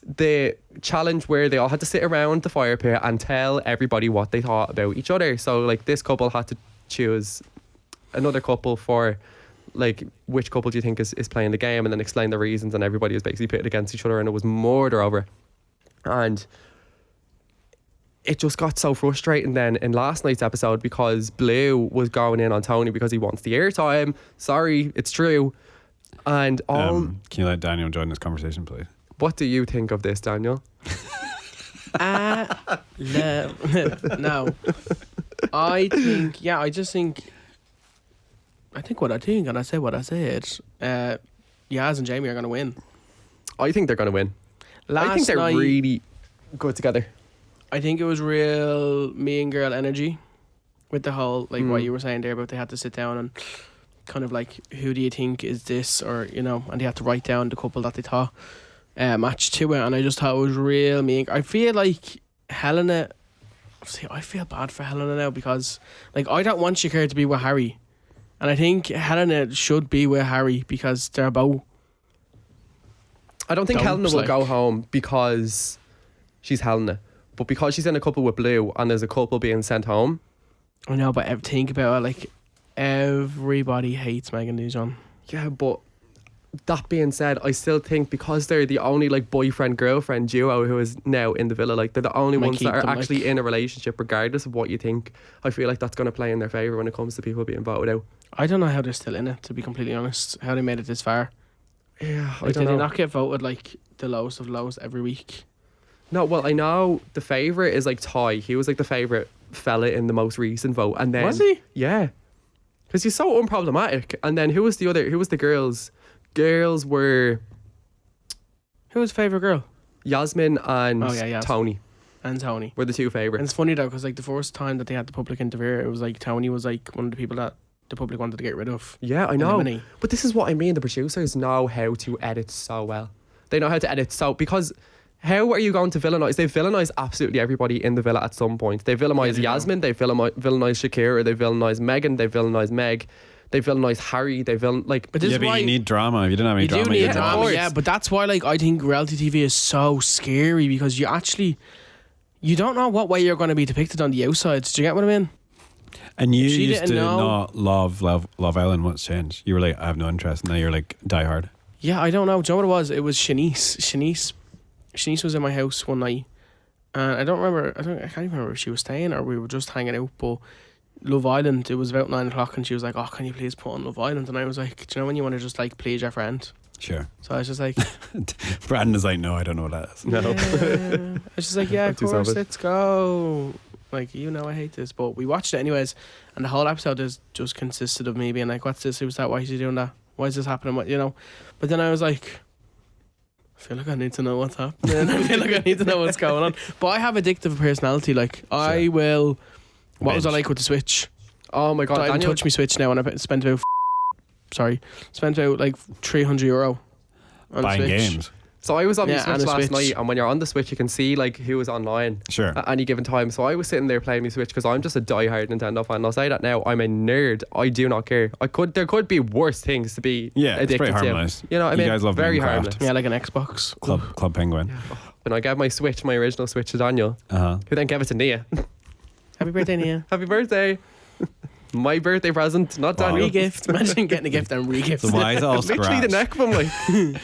the challenge where they all had to sit around the fire pit and tell everybody what they thought about each other. So like this couple had to choose another couple for like which couple do you think is playing the game, and then explain the reasons, and everybody was basically pitted against each other, and it was murder over. And it just got so frustrating then in last night's episode because Blue was going in on Tony because he wants the airtime. Sorry, it's true. And all. Can you let Daniel join this conversation, please? What do you think of this, Daniel? No. I think what I think, and I said what I said. Yaz and Jamie are going to win. I think they're going to win. I think they're night, really good together. I think it was real me and girl energy with the whole, like what you were saying there about they had to sit down and kind of like, who do you think is this, or, you know, and they had to write down the couple that they thought matched to it, and I just thought it was real me. I feel like Helena, I feel bad for Helena now because like I don't want Shakira to be with Harry, and I think Helena should be with Harry because they're both. I don't think Helena will go home because she's Helena, but because she's in a couple with Blue and there's a couple being sent home. I know, but think about it, like everybody hates Megan Dijon. Yeah, but that being said, I still think because they're the only like boyfriend-girlfriend duo who is now in the villa, like they're the only ones that are actually in a relationship regardless of what you think. I feel like that's going to play in their favour when it comes to people being voted out. I don't know how they're still in it, to be completely honest, how they made it this far. Yeah, like, did they not get voted like the lowest of lows every week? No, well, I know the favourite is like Ty. He was like the favourite fella in the most recent vote. And then, was he? Yeah. Because he's so unproblematic. And then who was the girls? Girls were... Who was favourite girl? Yasmin and Tony. And Tony. Were the two favourites. And it's funny though, because like the first time that they had the public interview, it was like Tony was like one of the people that the public wanted to get rid of. Yeah, I know. But this is what I mean. The producers know how to edit so well. They know how to edit so... Because... How are you going to villainize? They villainize absolutely everybody in the villa at some point. They villainize Yasmin, they villainize Shakira, they villainize Megan, they villainize Meg, they villainize Harry, they like. But this is but why you need drama. If you didn't have any drama, you do need drama. Yeah, but that's why like I think reality TV is so scary because you don't know what way you're going to be depicted on the outside. Do you get what I mean? And you used to not love Island. What's changed? You were like, I have no interest. Now you're like, die hard. Yeah, I don't know. Do you know what it was? It was Shanice was in my house one night, and I can't even remember if she was staying or we were just hanging out. But Love Island, it was about 9 o'clock, and she was like, "Oh, can you please put on Love Island?" And I was like, "Do you know when you want to just like please your friend?" Sure. So I was just like, Brandon is like, "No, I don't know what that is." No. I was just like, "Yeah, of course, let's go." Like, you know I hate this. But we watched it anyways, and the whole episode is just consisted of me being like, what's this? Who's that? Why is he doing that? Why is this happening? What, you know? But then I was like, I feel like I need to know what's happening. I feel like I need to know what's going on. But I have addictive personality. Like, I will... What was I like with the Switch? Oh my God, I haven't Daniel. touched my Switch now, and I spent about... spent about like €300 on Buying Switch. games. So I was on the Yeah, Switch and a last Switch. night, and when you're on the Switch, you can see like who was online Sure. at any given time. So I was sitting there playing my Switch because I'm just a diehard Nintendo fan. I'll say that now. I'm a nerd. I do not care. There could be worse things to be Yeah, it's addicted pretty to. harmless. You know what I You mean? guys love very Minecraft. harmless. Yeah, like an Xbox. Club Penguin. When I gave my Switch, my original Switch to Daniel, Uh-huh. who then gave it to Nia. Happy birthday, Nia. Happy birthday. My birthday present, not Wow. Daniel. Re-gift. Imagine getting a gift and re-gift. So why is it all Literally the scratched? neck of him, like.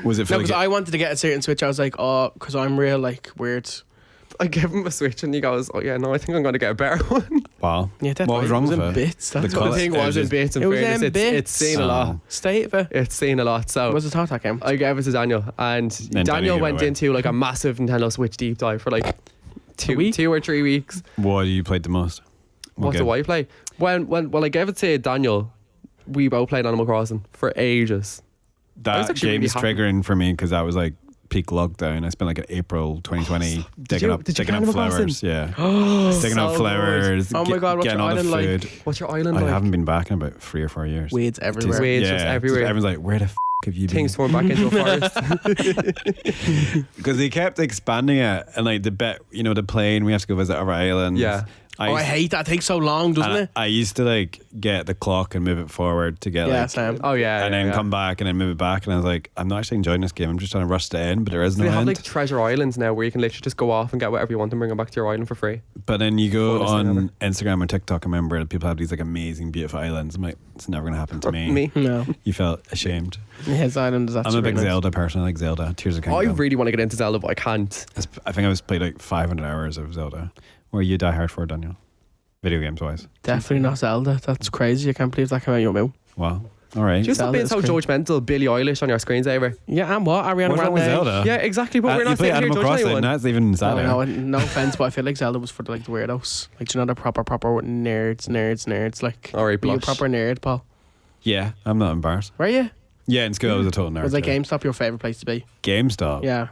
Was it for No, like because I wanted to get a certain Switch. I was like, oh, because I'm real, like, weird. I gave him a Switch and he goes, oh yeah, no, I think I'm going to get a better one. wow? Yeah, that's What was wrong it with was in it? bits. That's The what colour- The thing it was was in just- bits, in it was fairness. in It's bits. seen a Oh. lot. State of it. It's seen a lot. So Was the thought that game? I gave it to Daniel, and Then Daniel Daniel gave it went away. into like a massive Nintendo Switch deep dive for like week? 2 or 3 weeks. What do you played the most? What do I play? When I gave it to Daniel, we both played Animal Crossing for ages. I was That actually game really is happy. triggering for me because that was like peak lockdown. I spent like April 2020 digging you- up did you digging play up Animal flowers. Crossing? Yeah, digging up So flowers. Oh my God, what's getting your all the island food. like? What's your island I like? haven't been back in about 3 or 4 years. Weeds everywhere. Weeds just everywhere. Everyone's like, where the have you been? Things thrown back into a forest. Because they kept expanding it, and like the plane, we have to go visit other islands. Yeah. I hate that. It takes so long, doesn't it? I used to like get the clock and move it forward to get Yeah, like, Sam. Oh yeah, and yeah, then yeah. come back and then move it back, and I was like, I'm not actually enjoying this game. I'm just trying to rush the end, but there is no They have end. like treasure islands now where you can literally just go off and get whatever you want and bring them back to your island for free. But then you go Funnest thing on Instagram or TikTok, and remember that people have these like amazing, beautiful islands. I'm like, it's never gonna happen to me. Me. No. You felt ashamed. His island is actually I'm a big really nice. Zelda person. I like Zelda. Tears of I Kingdom. really want to get into Zelda, but I can't. I think I was played like 500 hours of Zelda. Where are you die hard for, Daniel? Video games wise. Definitely not Zelda. That's crazy. I can't believe that came out of your mouth. Wow. All right. Do you stop being Zelda's so great. judgmental? Billie Eilish on your screensaver. Yeah, and what? Ariana What's wrong with Grande. Zelda? Yeah, exactly. But we're you not play sitting here Animal judging Crossing. anyone. That's even No, sadder. no offense, but I feel like Zelda was for like the weirdos. Like, do you know the proper nerds? Like, All right, were you a blush. proper nerd, Paul? Yeah, I'm not embarrassed. Were you? Yeah, in school I was a total nerd. Was like yeah. GameStop your favourite place to be? GameStop? Yeah.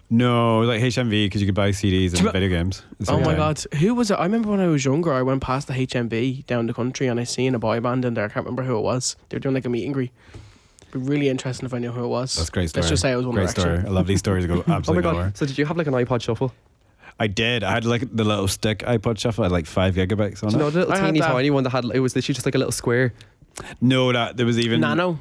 No, it was like HMV because you could buy CDs and video games. at the Oh same my time. God. Who was it? I remember when I was younger, I went past the HMV down the country and I seen a boy band in there. I can't remember who it was. They were doing like a meet and greet. It'd be really interesting if I knew who it was. That's a great story. Let's just say it was One Great Direction. story. I love these stories that go Oh my absolutely god! nowhere. So did you have like an iPod Shuffle? I did. I had like the little stick iPod Shuffle. I had like 5 gigabytes on Do you know it. the little I had teeny that. tiny one that had? It was literally just like a little square. No, that there was even Nano.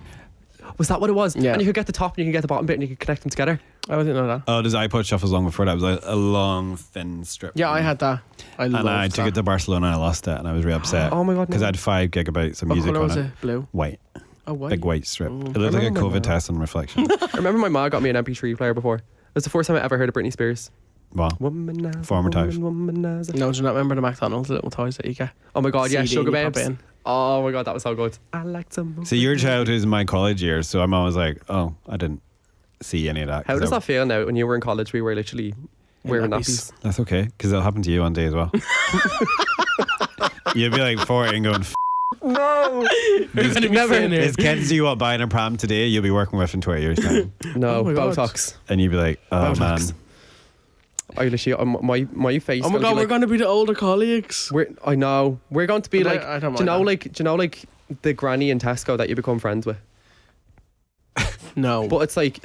Was that what it was? Yeah. And you could get the top and you could get the bottom bit and you could connect them together. I didn't know that. Oh, there's iPod Shuffles long before that. It was like a long, thin strip. Yeah, I had that. I And loved I took that. it to Barcelona and I lost it, and I was really upset. Oh my god! Because No. I had 5 gigabytes of What music colour on was it. it? Blue. White, Oh, white. big white strip. Mm. It looked like a remember my COVID mom. test in reflection. I remember my ma got me an MP3 player before. It was the first time I ever heard of Britney Spears. Wow. Womanizer, Formative. womanizer. No, do you not remember the McDonald's little toys that you get? Oh my god! Yeah, CD Sugar and you pop Babes. it in. Oh my god, that was so good. I like to move. So your childhood is my college years, so I'm always like, oh, I didn't see any of that. How 'cause does I- that feel now? When you were in college, we were literally wearing nappies. nappies. That's okay, because it'll happen to you one day as well. You'll be like 40 and going, No, Who's gonna be never. saying it? is kids you what buying a pram today you'll be working with in 20 years time? No, Oh my God. Botox. And you'll be like, oh Botox. man. I literally, my face. Oh my will be God, we're like- going to be the older colleagues. I know. We're going to be But like. I don't do you know, mind like, do you know, like the granny in Tesco that you become friends with? No. But it's like,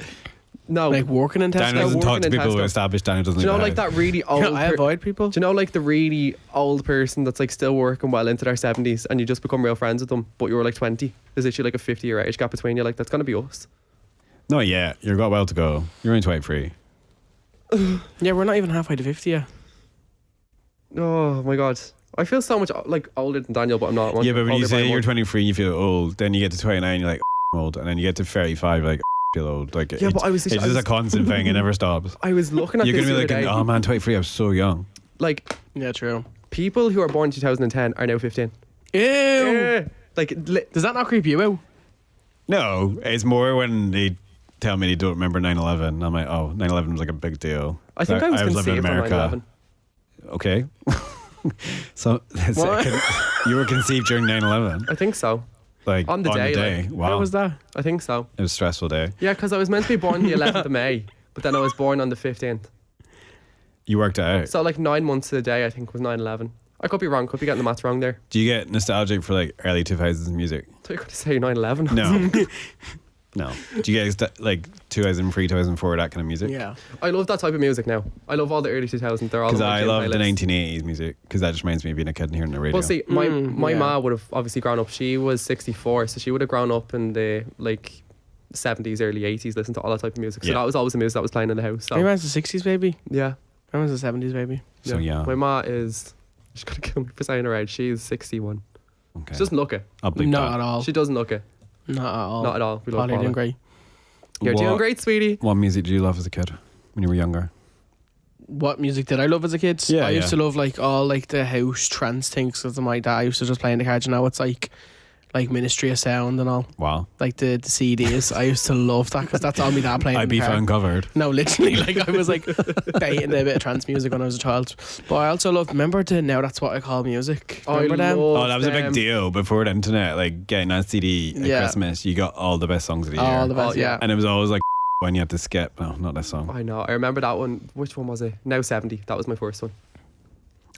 no. Like working in Daniel Tesco? doesn't talk working to in people who Tesco. established Daniel doesn't do you know, leave like the house. that really old? I avoid people. Do you know, like the really old person that's like still working well into their 70s, and you just become real friends with them, but you were like 20? There's actually like a 50-year age gap between you. Like that's gonna be us. No, yeah, you've got well to go. You're only 23. Yeah, we're not even halfway to 50 yet. Oh my god. I feel so much like older than Daniel, but I'm not. Yeah, but when you Older by say a you're month. 23, you feel old. Then you get to 29, you're like old, and then you get to 35, you're like feel old. Like Yeah, but I was it's just a constant thing. It never stops. I was looking at You're this gonna the be other like, day. oh man, 23, I was so young. Like Yeah, true. people who are born in 2010 are now 15. Ew. Yeah. Like Does that not creep you out? No, it's more when they tell me they don't remember 9/11. I'm like, oh, 9/11 was like a big deal. I think I was living in conceived on America. 9/11. Okay. So you were conceived during 9/11. I think so. Like On the day, like, wow. How was that? I think so. It was a stressful day. Yeah, because I was meant to be born the 11th of May, but then I was born on the 15th. You worked it out. So like 9 months to the day, I think, was 9/11. I could be wrong. Could be getting the maths wrong there. Do you get nostalgic for like early 2000s music? I thought you were going to say 9/11. No. No. Do you get like 2003, 2004, that kind of music? Yeah. I love that type of music now. I love all the early 2000s. They're all Because on my I gym love the playlist. 1980s music because that just reminds me of being a kid and hearing the radio. Well, see, my yeah. ma would have obviously grown up. She was 64, so she would have grown up in the like 70s, early 80s, listening to all that type of music. So Yeah. that was always the music that was playing in the house. So My man's the 60s, baby. yeah, My man's the 70s, baby. So yeah. My ma is. She's gonna kill me for saying her age. She's 61. Okay. She doesn't look it. I'll bleep Not that. at all. She doesn't look it. Not at all. Not at all. We love Polly Paula. doing great. You're doing What- great, sweetie. What music did you love as a kid when you were younger? What music did I love as a kid? Yeah, I used yeah. to love like all like the house trance things because my dad used to just play in the car. You know, it's like Ministry of Sound and all. Wow. Like the CDs. I used to love that because that's all my dad playing in I'd the be car. uncovered. No, literally, like I was like baiting a bit of trance music when I was a child. But I also loved, remember the Now That's What I Call Music? Remember them? Oh, that was a big deal before the internet. Like getting that CD at Yeah. Christmas, you got all the best songs of the year. All the best, Oh, yeah. yeah. And it was always like when you had to skip. No, not this song. I know. I remember that one. Which one was it? Now 70. That was my first one.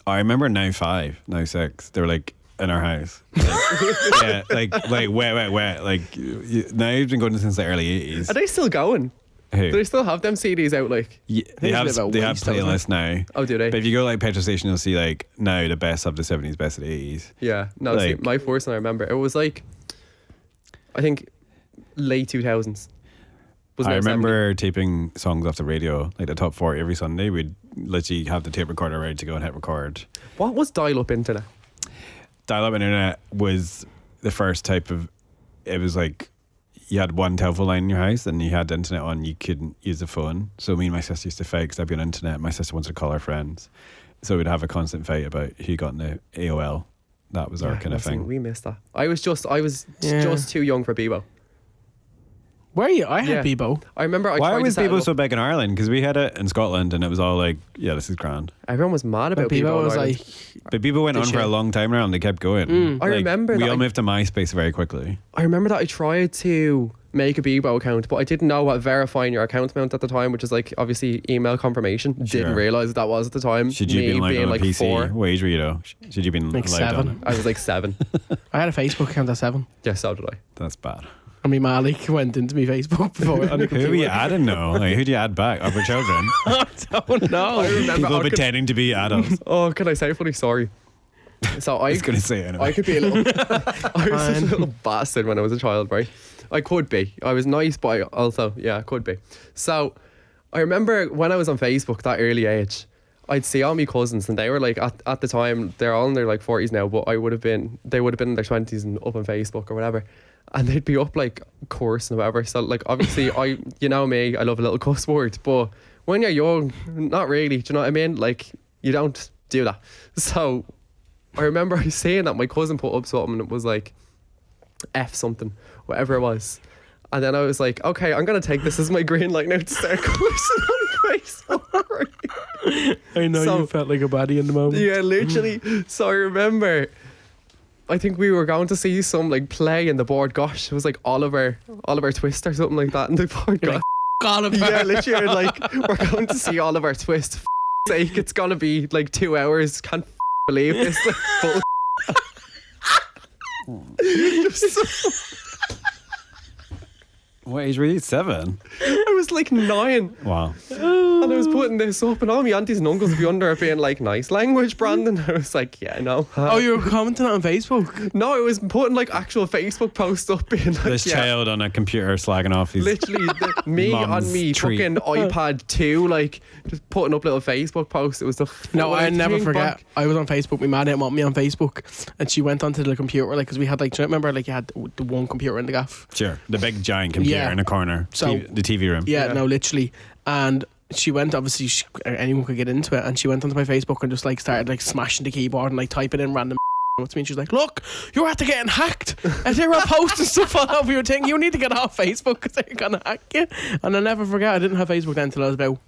I remember Now 5, Now 6. They were like in our house. Like, yeah, like wet. Like now you've been going since the early 80s. Are they still going? Who? Do they still have them CDs out? Like, Yeah, they it's a have bit of a waste, playlists now. oh, do they? But if you go like petrol station, you'll see like now the best of the 70s, best of the 80s. Yeah. No, see, Like- my first one I remember. It was like, I think, late 2000s. Was I Now 70. remember taping songs off the radio, like the top 40 every Sunday. We'd literally have the tape recorder ready to go and hit record. What was dial-up internet? Dial-up internet was the first type of. It was like you had one telephone line in your house, and you had the internet on. You couldn't use the phone. So me and my sister used to fight because I'd be on internet. My sister wanted to call her friends, so we'd have a constant fight about who got in the AOL. That was our kind of listen, thing. We missed that. I was just Yeah. just too young for Bebo. Were you? I Yeah. had Bebo. I remember I Why tried to was set it Bebo up. so big in Ireland? Because we had it in Scotland, and it was all like, yeah, this is grand. Everyone was mad about But Bebo. Bebo in was Ireland. like, But people went Did on for you? a long time around. They kept going. I remember we that all I- moved to MySpace very quickly. I remember that I tried to make a Bebo account, but I didn't know what verifying your account meant at the time, which is like obviously email confirmation. Sure. Didn't realize that was at the time. Should you Me been like being on a like PC? 4. What age were you though? Should you been Like allowed 7. on it? I was like 7. I had a Facebook account at 7. Yeah, so did I. That's bad. I mean, Malik went into my Facebook before on the Who were you computer. adding though? Like who do you add back? Other children? I don't know. I remember People I could- pretending to be adults. Oh, can I say a funny story? So I was going to say it anyway. I could be a little. I was a Fine. little bastard when I was a child, right? I could be. I was nice, but I also, yeah, I could be. So I remember when I was on Facebook that early age, I'd see all my cousins, and they were like at the time they're all in their like 40s now, but they would have been in their 20s and up on Facebook or whatever, and they'd be up like cursing or whatever. So like obviously you know me, I love a little cuss word, but when you're young, not really. Do you know what I mean? Like you don't do that. So I remember I saying that my cousin put up something and it was like F something, whatever it was. And then I was like, okay, I'm going to take this as my green light now to start cursing on Facebook. Right? I know So- you felt like a baddie in the moment. Yeah, literally. So I remember, I think we were going to see some like play in the board. Gosh, it was like Oliver Twist or something like that in the board. You're like, Oliver. Yeah, literally, like we're going to see Oliver Twist. Sake, it's gonna be like 2 hours. Can't believe this. Like, What age were you? 7? I was like 9, Wow. and I was putting this up, and all my aunties and uncles would be under it being like, "Nice language, Brandon." I was like, "Yeah, no." Oh, you were commenting on Facebook? No, I was putting like actual Facebook posts up, being like, This yeah, child on a computer slagging off his. literally me on Mum's me treat. fucking iPad 2, like just putting up little Facebook posts. It was the No, I funniest never thing forget. back. I was on Facebook. My mum didn't want me on Facebook, and she went onto the computer, like, because we had like, do you remember, like, you had the one computer in the gaff. Sure. The big giant computer Yeah. in a corner. So- the TV room. Yeah, Yeah. no, literally. And she went, obviously, anyone could get into it, and she went onto my Facebook and just like started like smashing the keyboard and like typing in random. What's me? She's like, "Look, you're after getting hacked, and they were posting stuff all over your thing. You need to get off Facebook because they're gonna hack you." And I'll never forget, I didn't have Facebook then until I was about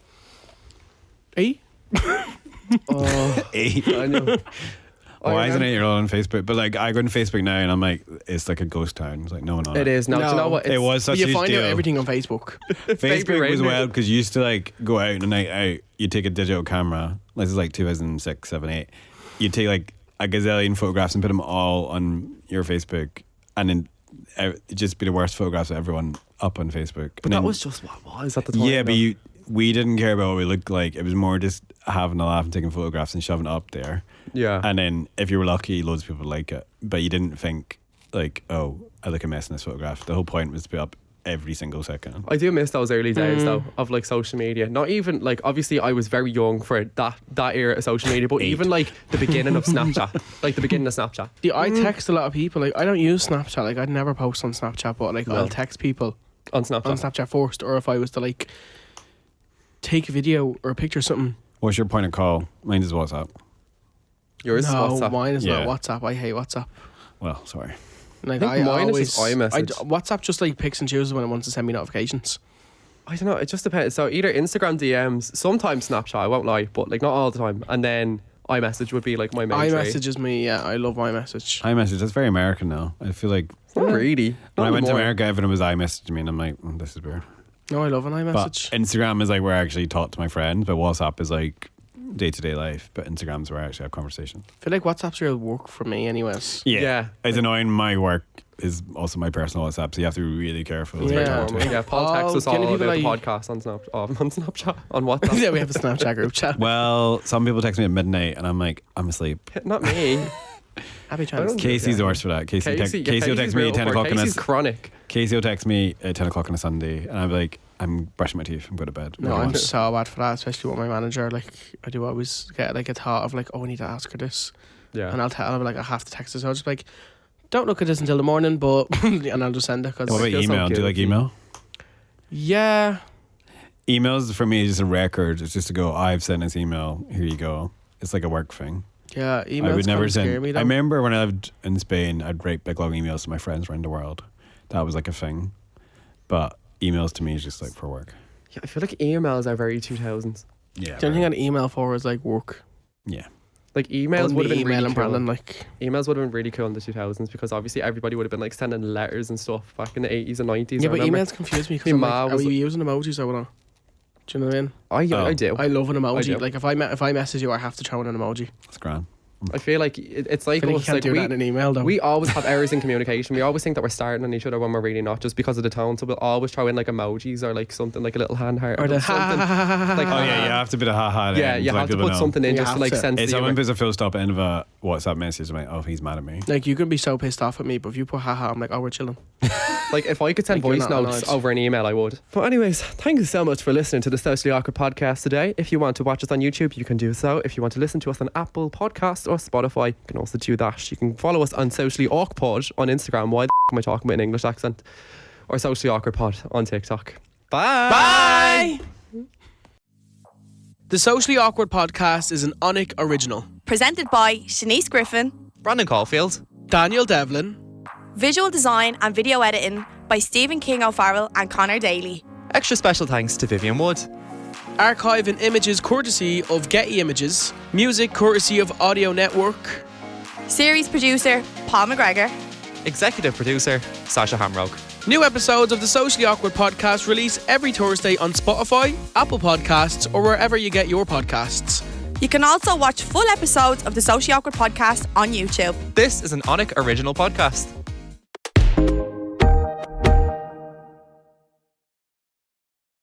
8. Oh, 8. I know. Why is an 8-year-old on Facebook? But like, I go on Facebook now and I'm like, it's like a ghost town. It's like no one on It is. No, do you know what? It was such a You huge find deal. out everything on Facebook. Facebook was reindeer. wild because you used to like go out on a night out. You take a digital camera. This is like 2006, 7, 8. You take like a gazillion photographs and put them all on your Facebook, and then it'd just be the worst photographs of everyone up on Facebook. But that was just what was at the time. Yeah, though. but we didn't care about what we looked like. It was more just having a laugh and taking photographs and shoving it up there. Yeah. And then if you were lucky, loads of people would like it. But you didn't think like, oh, I look a mess in this photograph. The whole point was to be up every single second. I do miss those early days though of like social media. Not even like, obviously I was very young for that era of social media, but 8. even like the beginning of Snapchat, like the beginning of Snapchat. See, I text a lot of people. Like, I don't use Snapchat. Like, I'd never post on Snapchat, but like, No. I'll text people On Snapchat. on Snapchat first. Or if I was to like take a video or a picture of something. What's your point of call? Mine is WhatsApp. Yours is No, WhatsApp. mine is Yeah. not WhatsApp. I hate WhatsApp. Well, sorry. Like, I think mine is always, just iMessage. WhatsApp just like picks and chooses when it wants to send me notifications. I don't know. It just depends. So either Instagram DMs, sometimes Snapchat. I won't lie, but like not all the time. And then iMessage would be like my main. trait. iMessage is me. Yeah, I love iMessage. iMessage, that's very American now. I feel like Not really. when I Not went to anymore. America, everyone was iMessaging me and I'm like, this is weird. No, I love an But iMessage. Instagram is like where I actually talk to my friends, but WhatsApp is like day-to-day life, but Instagram's where I actually have conversations. I feel like WhatsApp's real work for me, anyways. Yeah. It's annoying. My work is also my personal WhatsApp, so you have to be really careful. Yeah. About it. Yeah, Paul Oh, texts us can all people about the like- podcast on Snapchat, on WhatsApp. Yeah, we have a Snapchat group chat. Well, some people text me at midnight and I'm like, I'm asleep. Not me. Happy I chance. don't- Casey's the worst for that. Casey will text me at 10 o'clock on Casey's chronic. Casey will text me at 10 o'clock on a Sunday and I'm like, I'm brushing my teeth, I'm going to bed. No, What do you I'm want? so bad for that, especially with my manager. Like, I do always get like a thought of like, oh, I need to ask her this, Yeah. and I'll be like, I have to text her. So I'll just be like, don't look at this until the morning, but and I'll just send it What because about feel so email? Do you like guilty. email? yeah, Emails for me is just a record. It's just to go, I've sent this email, here you go. It's like a work thing. yeah, emails I would never scare send. me. I Though. remember when I lived in Spain, I'd write big long emails to my friends around the world. That was like a thing. But emails to me is just like for work. Yeah, I feel like emails are very 2000s. Yeah. The only thing I'd email for is like work. Yeah. Like emails would have been really cool. Brandon, like, Emails would have been really cool in the 2000s because obviously everybody would have been like sending letters and stuff back in the 80s and 90s. yeah, I but remember. emails confuse me because My I'm ma like, are was you like- using emojis or what? Do you know what I mean? Oh. I do. I love an I emoji. do. Like if I message you, I have to throw in an emoji. That's grand. I feel like it's I like feel like you us, can't like do that in an email though. we always have errors in communication. We always think that we're starting on each other when we're really not, just because of the tone. So we'll always throw in like emojis or like something like a little hand heart or the something. Like, Oh, yeah, you have to be the haha. at the Yeah, end you to let have to people put know. something in You just to have like to. sense If the someone humor. puts a full stop at the end of a WhatsApp message, I'm like, oh, he's mad at me. Like you can be so pissed off at me, but if you put haha, I'm like, oh, we're chilling. Like if I could send Like, you're voice not notes annoyed. over an email, I would. But anyways, thank you so much for listening to the Socially Awkward podcast today. If you want to watch us on YouTube, you can do so. If you want to listen to us on Apple Podcasts or Spotify, you can also do that. You can follow us on Socially Awkward on Instagram. Why the am I talking with an English accent? Or Socially Awkward Pod on TikTok. Bye. The Socially Awkward podcast is an Onic original. Presented by Shanice Griffin, Brandon Caulfield. Daniel Devlin. visual design and video editing by Stephen King O'Farrell and Connor Daly. Extra special thanks to Vivian Wood. Archive and images courtesy of Getty Images. Music courtesy of Audio Network. Series producer Paul McGregor. Executive producer Sasha Hamrock. New episodes of the Socially Awkward podcast release every Thursday on Spotify, Apple Podcasts, or wherever you get your podcasts. You can also watch full episodes of the Socially Awkward podcast on YouTube. This is an Onic original podcast.